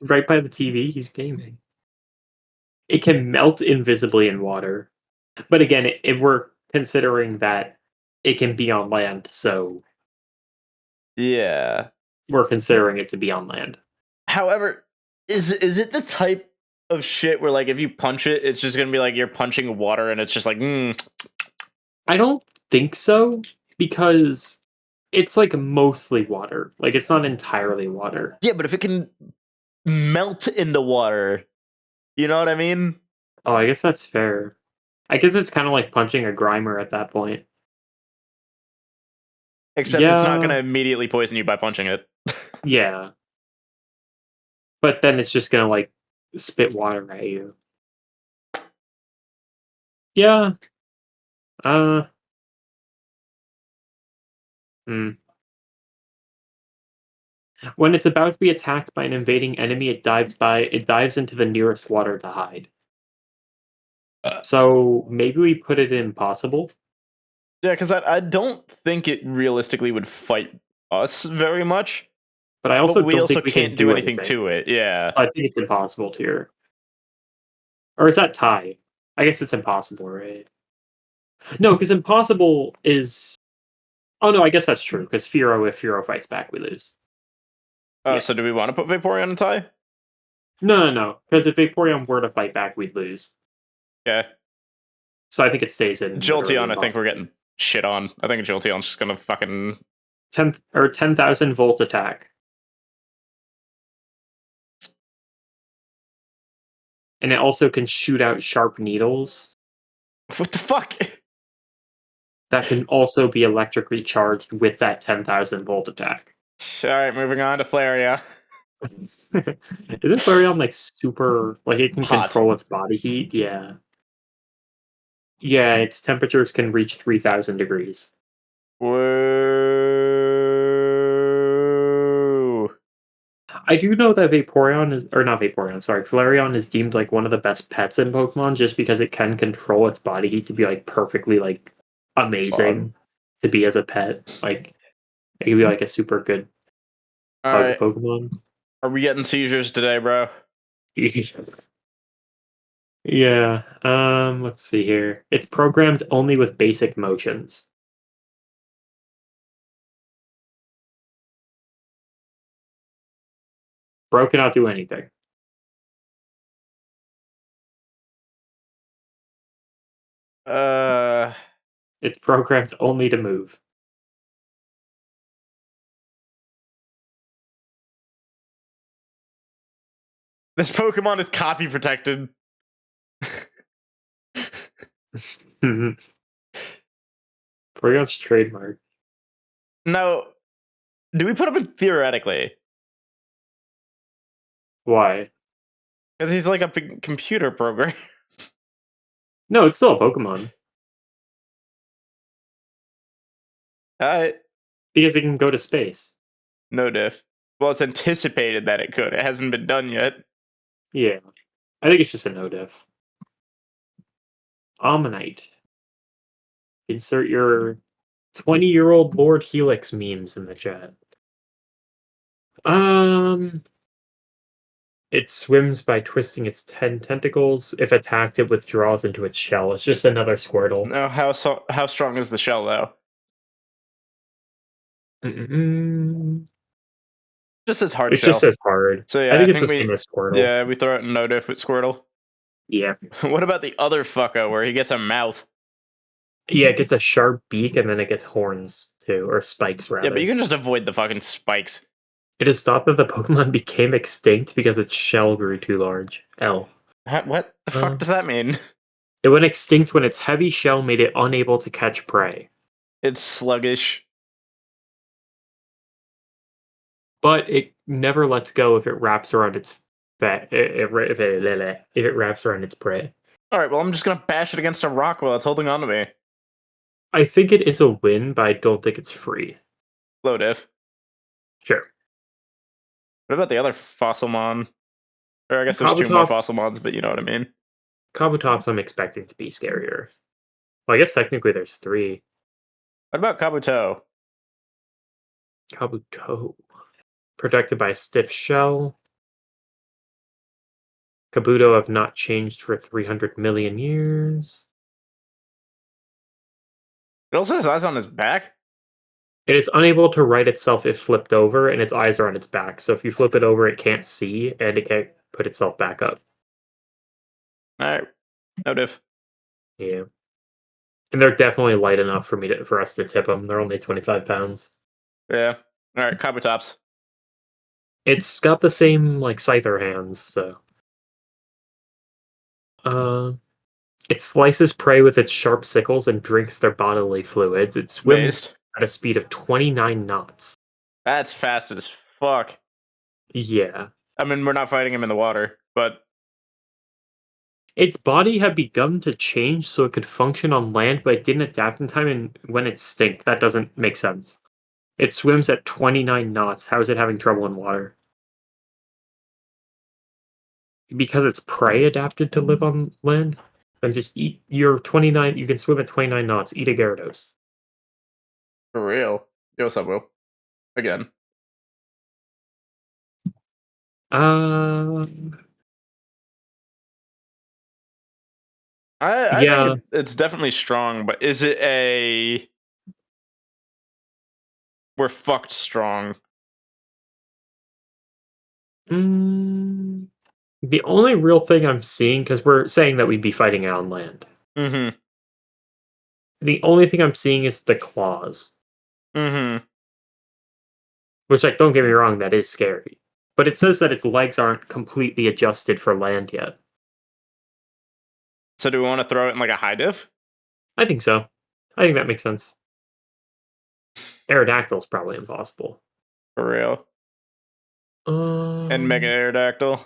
Right by the TV, he's gaming. It can melt invisibly in water. But again, we're considering that it can be on land, so Yeah. we're considering it to be on land. However, is it the type of shit where like if you punch it, it's just gonna be like you're punching water and it's just like I don't think so, because it's, like, mostly water. Like, it's not entirely water. yeah, but if it can melt into water, you know what I mean? Oh, I guess that's fair. I guess it's kinda like punching a Grimer at that point. Except it's not Yeah, gonna immediately poison you by punching it. yeah. But then it's just gonna, like, spit water at you. Yeah, uh Hmm. When it's about to be attacked by an invading enemy, it dives into the nearest water to hide. Uh, So maybe we put it in impossible, yeah, because I don't think it realistically would fight us very much, but I but also we don't also think we can can't do do anything anything. to it. Yeah. So I think it's impossible tier. Or is that tie? I guess it's impossible, right? No, because impossible is. Oh no, I guess that's true. Because Firo, if Firo fights back, we lose. Oh, Yeah. so do we want to put Vaporeon in tie? No. Because if Vaporeon were to fight back, we'd lose. Okay. So I think it stays in literally Jolteon, I think we're impossible. getting shit on. I think Jolteon's just gonna fucking. 10,000 volt attack, and it also can shoot out sharp needles What the fuck? that can also be electrically charged with that 10,000 volt attack. Alright, moving on to Flareon. Isn't Flareon like super like it can Hot. control its body heat? Yeah. Yeah, its temperatures can reach 3,000 degrees. Whoa. I do know that Vaporeon is or not Vaporeon, sorry, Flareon is deemed like one of the best pets in Pokemon just because it can control its body heat to be like perfectly like Fun. amazing to be as a pet. Like it can be like a super good hug Alright. Pokemon. Are we getting seizures today, bro? Yeah. Let's see here. It's programmed only with basic motions. Bro cannot do anything. Uh. It's programmed only to move. This Pokemon is copy protected. Porygon's trademark. Now, do we put him in theoretically? Why? Because he's like a computer program. No, it's still a Pokemon. Uh, Because it can go to space. no diff. Well, it's anticipated that it could. It hasn't been done yet. Yeah. I think it's just a no diff. Ammonite. Insert your 20-year-old Lord Helix memes in the chat. Um it swims by twisting its 10 tentacles. If attacked, it withdraws into its shell. It's just another Squirtle. No, how strong is the shell though? Mm-mm. Just as hard It just shell. says hard. So I yeah, I think it's think the same as Squirtle. we throw it in no diff with Squirtle. Yeah. What about the other fucko where he gets a mouth? Yeah, it gets a sharp beak and then it gets horns too, or spikes Yeah, but you rather. can just avoid the fucking spikes. It is thought that the Pokemon became extinct because its shell grew too large. L. What the Uh, fuck does that mean? it went extinct when its heavy shell made it unable to catch prey. It's sluggish. But it never lets go if it wraps around its if it wraps around its prey. All right, well, I'm just gonna bash it against a rock while it's holding on to me. I think it is a win, but I don't think it's free. Low diff. Sure. What about the other Fossilmon? Or I guess there's two more Kabutops. Fossilmons, but you know what I mean. Kabutops I'm expecting to be scarier. Well, I guess technically there's three. What about Kabuto? Kabuto. Protected by a stiff shell. Kabuto have not changed for 300 million years. It also has eyes on his back. It is unable to right itself if flipped over, and its eyes are on its back. So if you flip it over, it can't see, and it can't put itself back up. All right, no diff. Yeah. And they're definitely light enough for us to tip them. They're only 25 pounds. Yeah. All right, Kabutops. It's got the same like Scyther hands, so uh it slices prey with its sharp sickles and drinks their bodily fluids. It swims Based. at a speed of 29 knots. That's fast as fuck. Yeah. I mean, we're not fighting him in the water, but Its body had begun to change so it could function on land, but it didn't adapt in time and when it stinked. That doesn't make sense. It swims at 29 knots. How is it having trouble in water? Because its prey adapted to live on land? Then just eat your 29. You can swim at 29 knots. Eat a Gyarados. For real. Yo, what's up, Will? Again. Uh, I think yeah. it's definitely strong, but is it a we're fucked strong? Mm, the only real thing I'm seeing, because we're saying that we'd be fighting it on land. Mm-hmm. The only thing I'm seeing is the claws. Mm-hmm. Which, like, don't get me wrong, that is scary. But it says that its legs aren't completely adjusted for land yet. So do we want to throw it in like a high diff? I think so. I think that makes sense. Aerodactyl's probably impossible. For real. And Mega Um, Aerodactyl.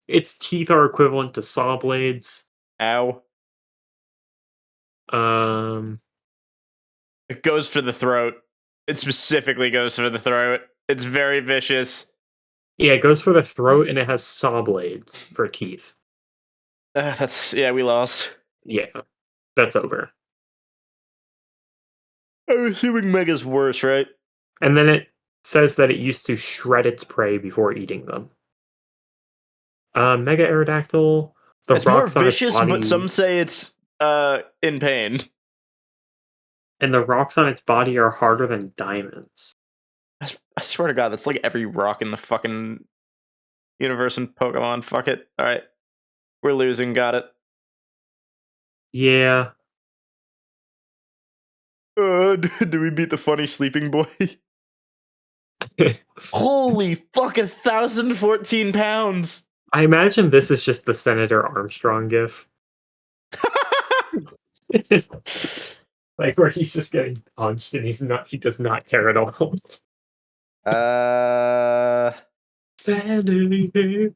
its teeth are equivalent to saw blades. Ow. Um, It goes for the throat. It specifically goes for the throat. It's very vicious. yeah, it goes for the throat and it has saw blades for teeth. We lost. Yeah, that's over. I'm assuming Mega's worse, right? And then it says that it used to shred its prey before eating them. Mega Aerodactyl, the It's more rocks on its vicious, but body, some say it's in pain. and the rocks on its body are harder than diamonds. I swear to God, that's like every rock in the fucking universe in Pokemon. Fuck it. All right, we're losing. Got it. Yeah. Do we beat the funny sleeping boy? Holy fuck! 1,014 pounds. I imagine this is just the Senator Armstrong gif. Like where he's just getting punched and he does not care at all. uh. Senator.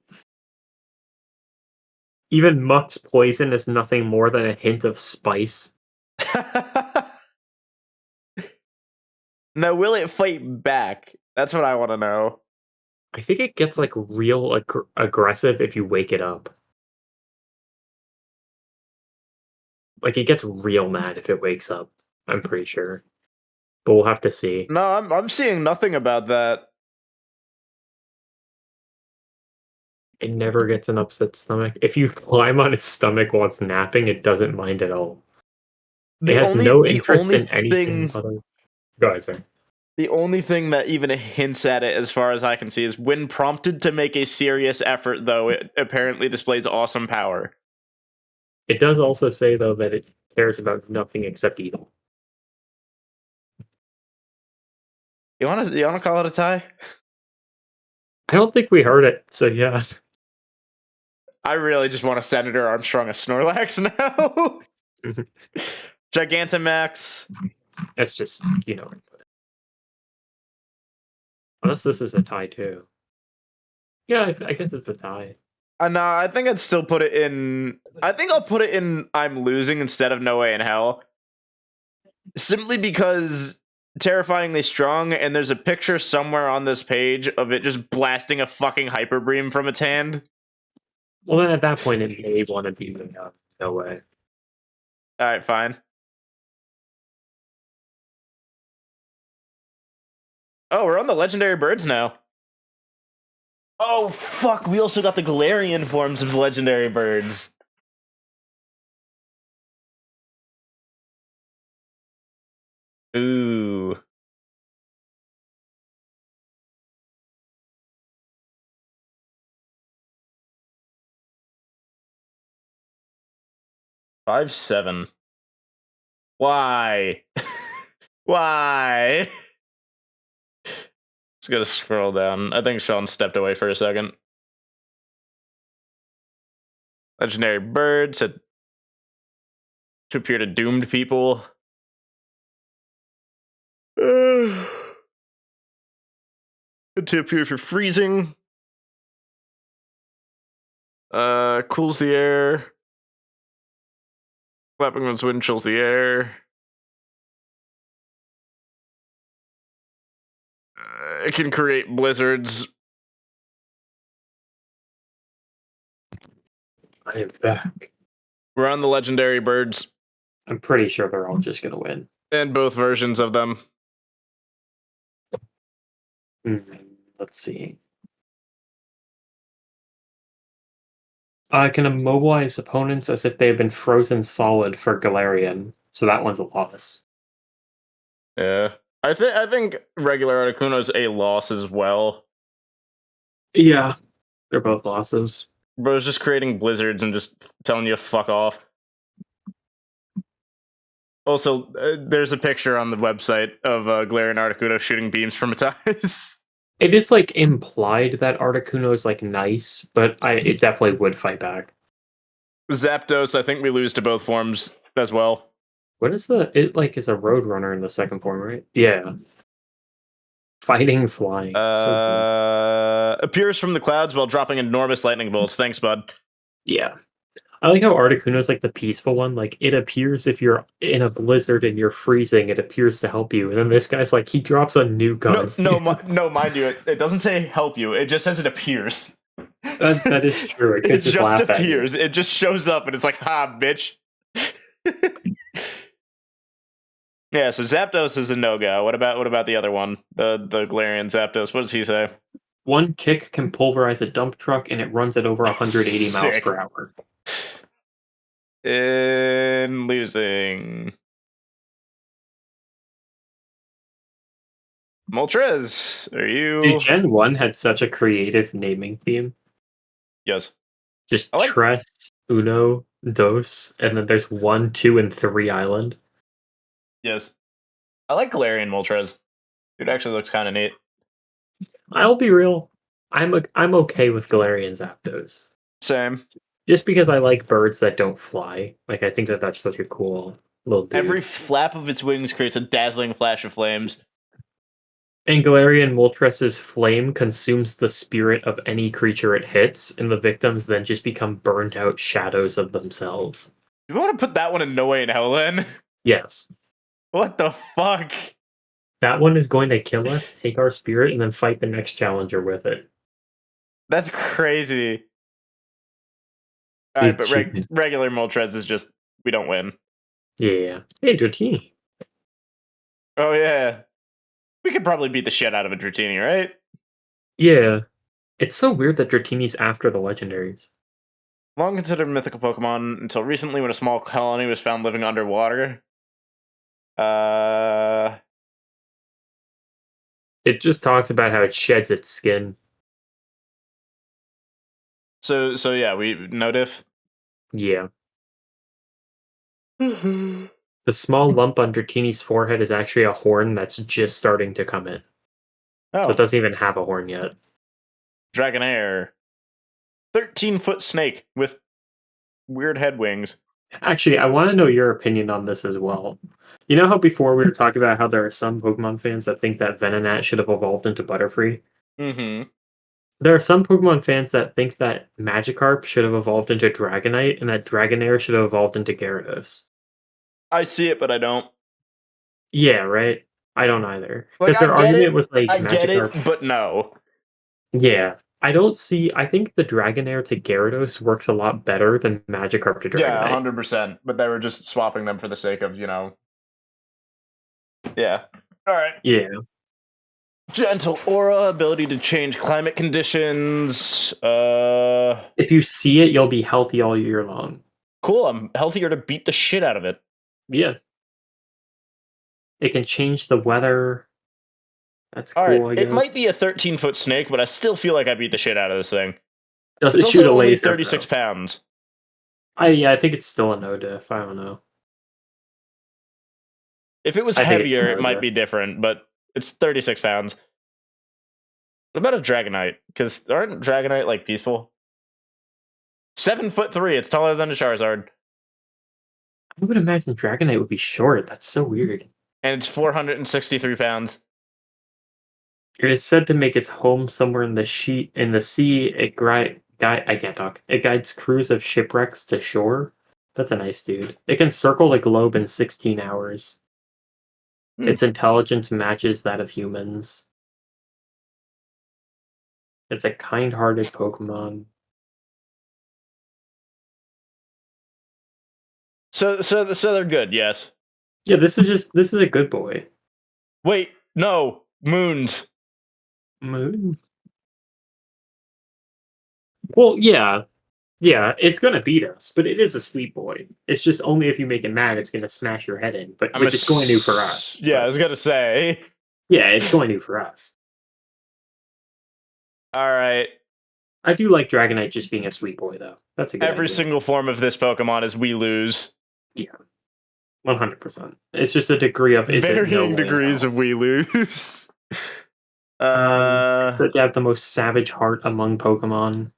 Even Muck's poison is nothing more than a hint of spice. Now, will it fight back? That's what I want to know. I think it gets like real aggressive if you wake it up. Like it gets real mad if it wakes up. I'm pretty sure, but we'll have to see. No, I'm seeing nothing about that. It never gets an upset stomach. If you climb on its stomach while it's napping, it doesn't mind at all. It has no The interest only in anything thing other. Go ahead, sir. the only thing that even hints at it, as far as I can see, is when prompted to make a serious effort. Though it apparently displays awesome power. It does also say though that it cares about nothing except eating. You want to call it a tie? I don't think we heard it, so yeah. I really just want to Senator Armstrong a Snorlax now. Gigantamax. That's just unless this is a tie too. Yeah, I guess it's a tie. No, I think I'd still put it in. I think I'll put it in. I'm losing instead of No Way in Hell. Simply because terrifyingly strong, and there's a picture somewhere on this page of it just blasting a fucking hyper beam from its hand. Well, then at that point, it may want to be the no way. All right, fine. Oh, we're on the legendary birds now. Oh, fuck. We also got the Galarian forms of legendary birds. Ooh. Five, 7. Why? Why? Just gotta scroll down. I think Sean stepped away for a second. Legendary bird to appear to doomed people. To appear for freezing. Cools the air. Flapping on its wind chills the air. It can create blizzards. I am back. We're on the legendary birds I'm pretty sure they're all just gonna win. and both versions of them. Let's see. I can immobilize opponents as if they have been frozen solid for Galarian, so that one's a loss. Yeah. I think regular Articuno's a loss as well. Yeah, they're both losses. But it's just creating blizzards and just telling you to fuck off. Also, there's a picture on the website of Galarian Articuno shooting beams from its eyes. It is like implied that Articuno is like nice, but it definitely would fight back. Zapdos, I think we lose to both forms as well. What is it like is a Roadrunner in the second form, right? Yeah. Fighting flying. Appears from the clouds while dropping enormous lightning bolts. Thanks, bud. Yeah. I like how Articuno's like the peaceful one. Like it appears if you're in a blizzard and you're freezing, it appears to help you. And then this guy's like he drops a new gun. No, mind you, it doesn't say help you. It just says it appears. That is true. It could just laugh appears. It just shows up and it's like, ha, bitch. Yeah, so Zapdos is a no-go. What about the other one? The Galarian Zapdos. What does he say? One kick can pulverize a dump truck and it runs at over 180 miles per hour. In losing. Moltres, are you... Dude, Gen 1 had such a creative naming theme. Yes. Just Tres, Uno, Dos, and then there's 1, 2, and 3 island. Yes. I like Galarian Moltres. It actually looks kind of neat. I'll be real. I'm okay with Galarian Zapdos. Same. Just because I like birds that don't fly. Like, I think that's such a cool little dude. Every flap of its wings creates a dazzling flash of flames. And Galarian Moltres' flame consumes the spirit of any creature it hits, and the victims then just become burned out shadows of themselves. Do we want to put that one in No Way in Hell then? Yes. What the fuck? That one is going to kill us, take our spirit, and then fight the next challenger with it. That's crazy. Alright, but regular Moltres is just, we don't win. Yeah. Hey, Dratini. Oh, yeah. We could probably beat the shit out of a Dratini, right? Yeah. It's so weird that Dratini's after the legendaries. Long considered mythical Pokemon until recently when a small colony was found living underwater. It just talks about how it sheds its skin. So yeah, we no diff. Yeah. The small lump on Dratini's forehead is actually a horn that's just starting to come in. Oh. So it doesn't even have a horn yet. Dragonair. 13-foot snake with weird head wings. Actually, I want to know your opinion on this as well. You know how before we were talking about how there are some Pokemon fans that think that Venonat should have evolved into Butterfree? Mm-hmm. There are some Pokemon fans that think that Magikarp should have evolved into Dragonite and that Dragonair should have evolved into Gyarados. I see it, but I don't. Yeah, right? I don't either. Like, Because their argument was like I Magikarp. get it, but no. Yeah. I think the Dragonair to Gyarados works a lot better than Magikarp to Dragonite. Yeah, 100%. But they were just swapping them for the sake of, Yeah. Alright. Yeah. Gentle aura, ability to change climate conditions. If you see it, you'll be healthy all year long. Cool, I'm healthier to beat the shit out of it. Yeah. It can change the weather. That's All cool, right, I guess. it might be a 13-foot snake, but I still feel like I beat the shit out of this thing. Does It's it shoot a also only laser? 36 pounds. I think it's still a no diff. I don't know. If it was heavier, it might be different, but it's 36 pounds. What about a Dragonite? Because aren't Dragonite, like, peaceful? 7'3", it's taller than a Charizard. I would imagine Dragonite would be short. That's so weird. And it's 463 pounds. It is said to make its home somewhere in the sea. I can't talk. It guides crews of shipwrecks to shore. That's a nice dude. It can circle the globe in 16 hours. Its intelligence matches that of humans. It's a kind-hearted Pokemon. So they're good, yes. Yeah, this is a good boy. Wait, no, moons. Moon. Well, yeah, it's gonna beat us, but it is a sweet boy. It's just only if you make it mad, it's gonna smash your head in. But which it's going to for us. Yeah, I But was gonna say. yeah, it's going to for us. All right. I do like Dragonite just being a sweet boy, though. That's a good Every idea. single form of this Pokemon is we lose. Yeah, 100%. It's just a degree of is it no Varying way in degrees hell. of we lose. It's that they have the most savage heart among Pokemon.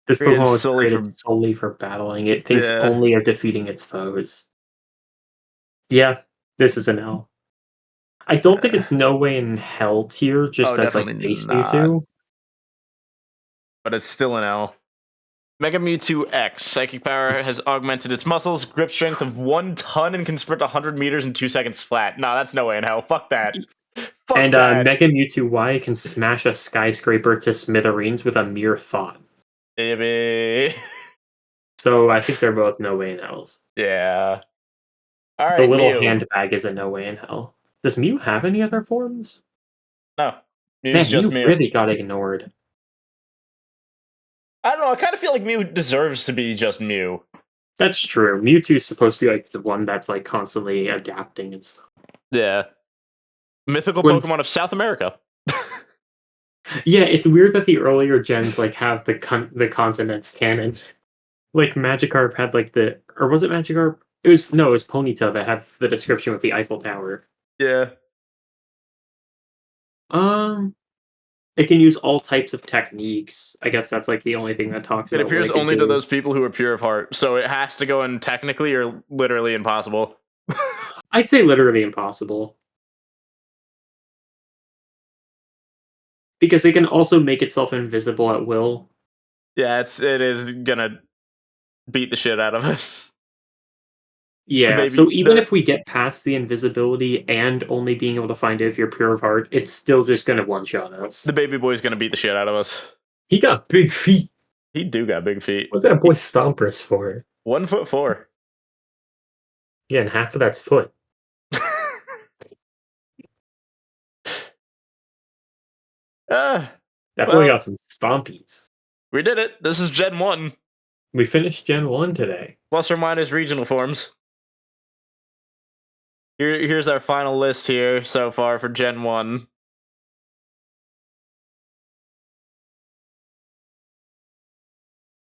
This Created Pokemon was solely created for solely for battling. It thinks yeah. only of defeating its foes. Yeah, this is an L. I don't think it's no way in hell tier, Oh, just as like definitely base not. Mewtwo. But it's still an L. Mega Mewtwo X. Psychic power has augmented its muscles, grip strength of 1 ton, and can sprint 100 meters in 2 seconds flat. Nah, that's no way in hell. Fuck that. Fuck And that. Mega Mewtwo Y can smash a skyscraper to smithereens with a mere thought. Baby. So I think they're both no way in hells. Yeah. All The right, little Mew. handbag is a no way in hell. Does Mew have any other forms? No. Mew's Man, just Mew Mew. really got ignored. I don't know. I kind of feel like Mew deserves to be just Mew. That's true. Mewtwo's supposed to be like the one that's like constantly adapting and stuff. Yeah. Mythical When Pokemon of South America. yeah, it's weird that the earlier gens like have the continents canon. Like Magikarp had like the or was it Magikarp? It was Ponyta that had the description with the Eiffel Tower. Yeah. Um, it can use all types of techniques. I guess that's like the only thing that talks It about what appears it could only to do. those people who are pure of heart, so it has to go in technically or literally impossible. I'd say literally impossible. Because it can also make itself invisible at will. Yeah, it is gonna beat the shit out of us. Yeah, Maybe so even if we get past the invisibility and only being able to find it if you're pure of heart, it's still just gonna one-shot us. the baby boy's gonna beat the shit out of us. He got big feet. He do got big feet. What's that boy Stompers for? 1'4". Yeah, and half of that's foot. Ah, That boy well, got some stompies. we did it. This is Gen 1. We finished Gen 1 today. Plus or minus regional forms. Here's our final list here so far for Gen 1.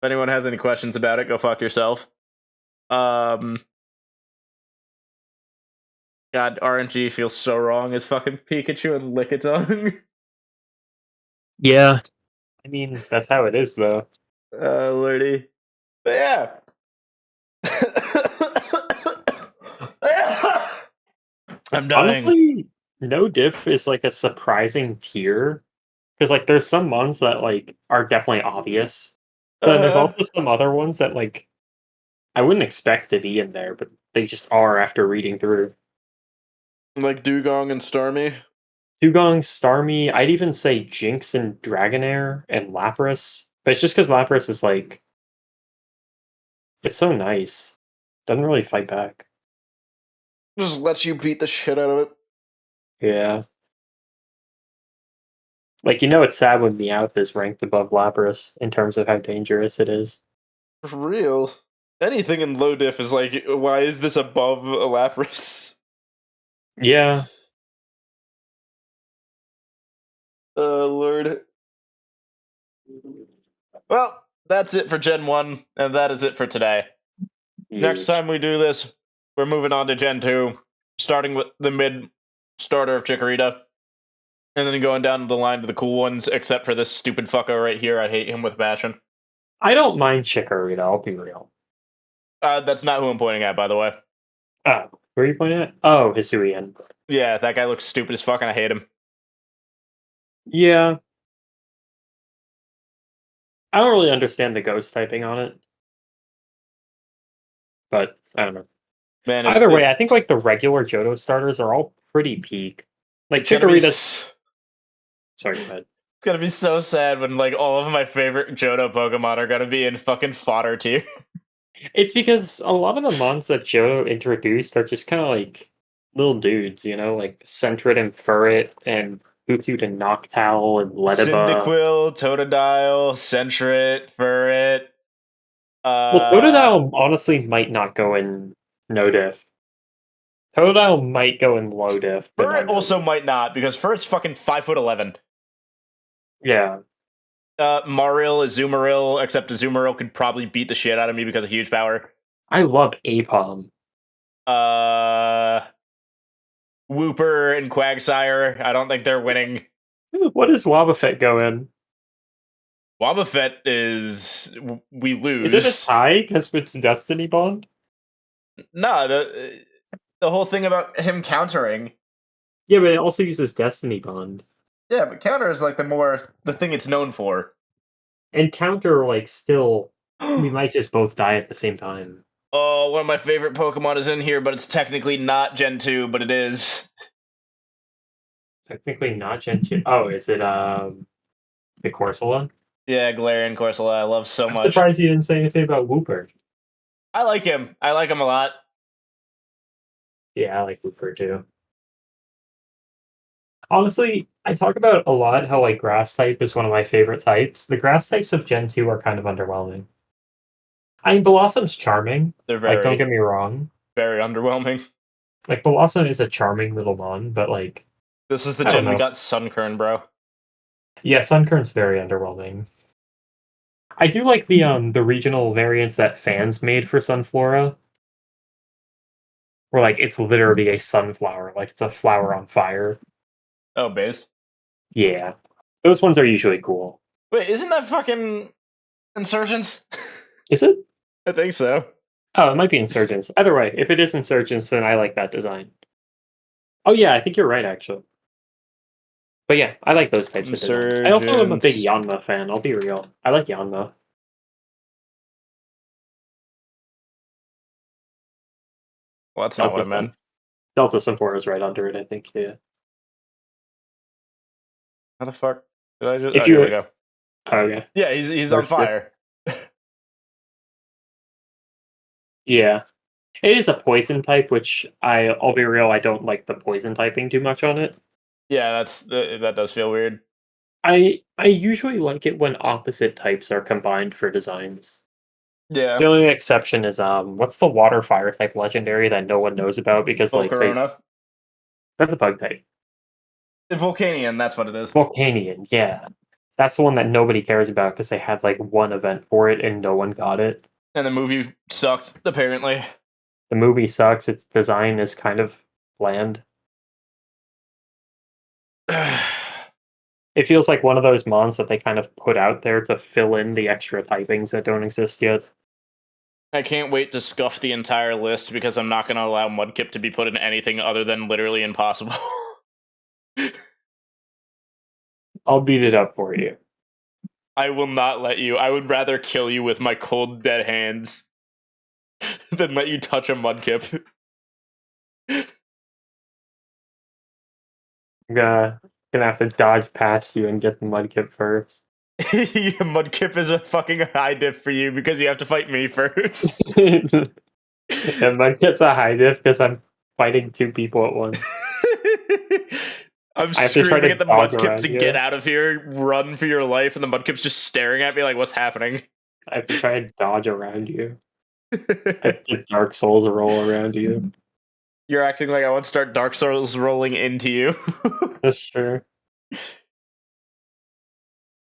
If anyone has any questions about it, go fuck yourself. God, RNG feels so wrong as fucking Pikachu and Lickitung. Yeah. I mean, that's how it is, though. Lordy. But yeah. I'm dying. Honestly, no diff is like a surprising tier. Because like there's some ones that like are definitely obvious. But then there's Uh, also some other ones that like I wouldn't expect to be in there, but they just are after reading through. like Dugong and Starmie. Dugong, Starmie, I'd even say Jinx and Dragonair and Lapras. But it's just because Lapras is like it's so nice. Doesn't really fight back. Just lets you beat the shit out of it. Yeah. Like it's sad when Meowth is ranked above Lapras in terms of how dangerous it is. For real. Anything in low diff is like, why is this above a Lapras? Yeah. Oh, Lord. Well, that's it for Gen 1, and that is it for today. Next Yes. time we do this, we're moving on to Gen 2, starting with the mid starter of Chikorita, and then going down the line to the cool ones, except for this stupid fucker right here. I hate him with passion. I don't mind Chikorita, I'll be real. That's not who I'm pointing at, by the way. Oh, where are you pointing at? Oh, Hisuian. Yeah, that guy looks stupid as fuck, and I hate him. Yeah. I don't really understand the ghost typing on it. But I don't know. Man, Either way, I think like the regular Johto starters are all pretty peak. Like it's gonna be Chikorita's Sorry, go ahead. It's gonna be so sad when like all of my favorite Johto Pokemon are gonna be in fucking fodder tier. It's because a lot of the mons that Johto introduced are just kind of like little dudes, like Sentret and Furret and Hootsuit and Noctowl and Lediba. Cyndaquil, Totodile, Sentret, Furret. Well, Totodile honestly might not go in no diff. Totodile might go in low diff, but Furret not no also diff. might not because Furret's fucking 5'11". Yeah. Marill, Azumarill, except Azumarill could probably beat the shit out of me because of huge power. I love Apom. Wooper and Quagsire. I don't think they're winning. What does Wobbuffet go in? Wobbuffet is we lose. Is it a tie because it's Destiny Bond? No, the whole thing about him countering. Yeah, but it also uses Destiny Bond. Yeah, but counter is like the thing it's known for. And counter, like, still, we might just both die at the same time. Oh, one of my favorite Pokemon is in here, but it's technically not Gen 2, but it is. Technically not Gen 2. Oh, is it the Corsola? Yeah, Galarian Corsola, I love so I'm much. surprised you didn't say anything about Wooper. I like him. I like him a lot. Yeah, I like Wooper too. Honestly, I talk about a lot how like grass type is one of my favorite types. The grass types of Gen 2 are kind of underwhelming. I mean, Blossom's charming. They're Like, don't very, get me wrong. very underwhelming. Like, Blossom is a charming little mon, but like, This is the I don't gen we know. got Sunkern, bro. Yeah, Sunkern's very underwhelming. I do like the regional variants that fans made for Sunflora. Where like it's literally a sunflower, like it's a flower on fire. Oh, base. Yeah. Those ones are usually cool. Wait, isn't that fucking Insurgents? Is it? I think so. Oh, it might be Insurgents. Either way, if it is Insurgents, then I like that design. Oh yeah, I think you're right actually. But yeah, I like those types of designs. I also am a big Insurgents. Yanma fan, I'll be real. I like Yanma. Well, that's not what I Delta meant. Sun. Delta Sunflora is right under it, I think, yeah. How the fuck did I just? If Oh, you here we go. okay. Yeah, he's on Works it. fire. Yeah. It is a poison type, which I'll be real, I don't like the poison typing too much on it. Yeah, that does feel weird. I usually like it when opposite types are combined for designs. Yeah, The only exception is what's the water fire type legendary that no one knows about because like Volcarona. that's a bug type. Volcanion, that's what it is. Volcanion, yeah. That's the one that nobody cares about because they had like one event for it and no one got it. And the movie sucked, apparently. The movie sucks, its design is kind of bland. It feels like one of those mons that they kind of put out there to fill in the extra typings that don't exist yet. I can't wait to scuff the entire list because I'm not going to allow Mudkip to be put in anything other than literally impossible. I'll beat it up for you. I will not let you. I would rather kill you with my cold, dead hands than let you touch a Mudkip. I'm gonna have to dodge past you and get the Mudkip first. Mudkip is a fucking high diff for you because you have to fight me first. And Mudkip's a high diff because I'm fighting two people at once. I'm I have to try screaming to at the dodge Mudkip around to you. get out of here, run for your life, and the Mudkip's just staring at me like, what's happening? I have to try to dodge around you. I have to Dark Souls roll around you. You're acting like I want to start Dark Souls rolling into you. That's true.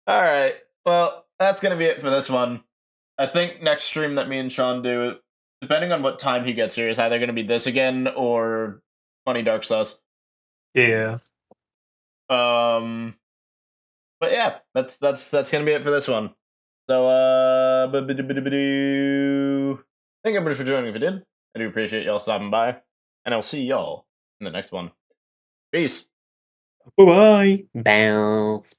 Alright, well, that's gonna be it for this one. I think next stream that me and Sean do, depending on what time he gets here, is either gonna be this again or Funny Dark Sauce. Yeah. But yeah, that's gonna be it for this one. So thank everybody for joining. If you did, I do appreciate y'all stopping by, and I'll see y'all in the next one. Peace. Bye bye. Bounce.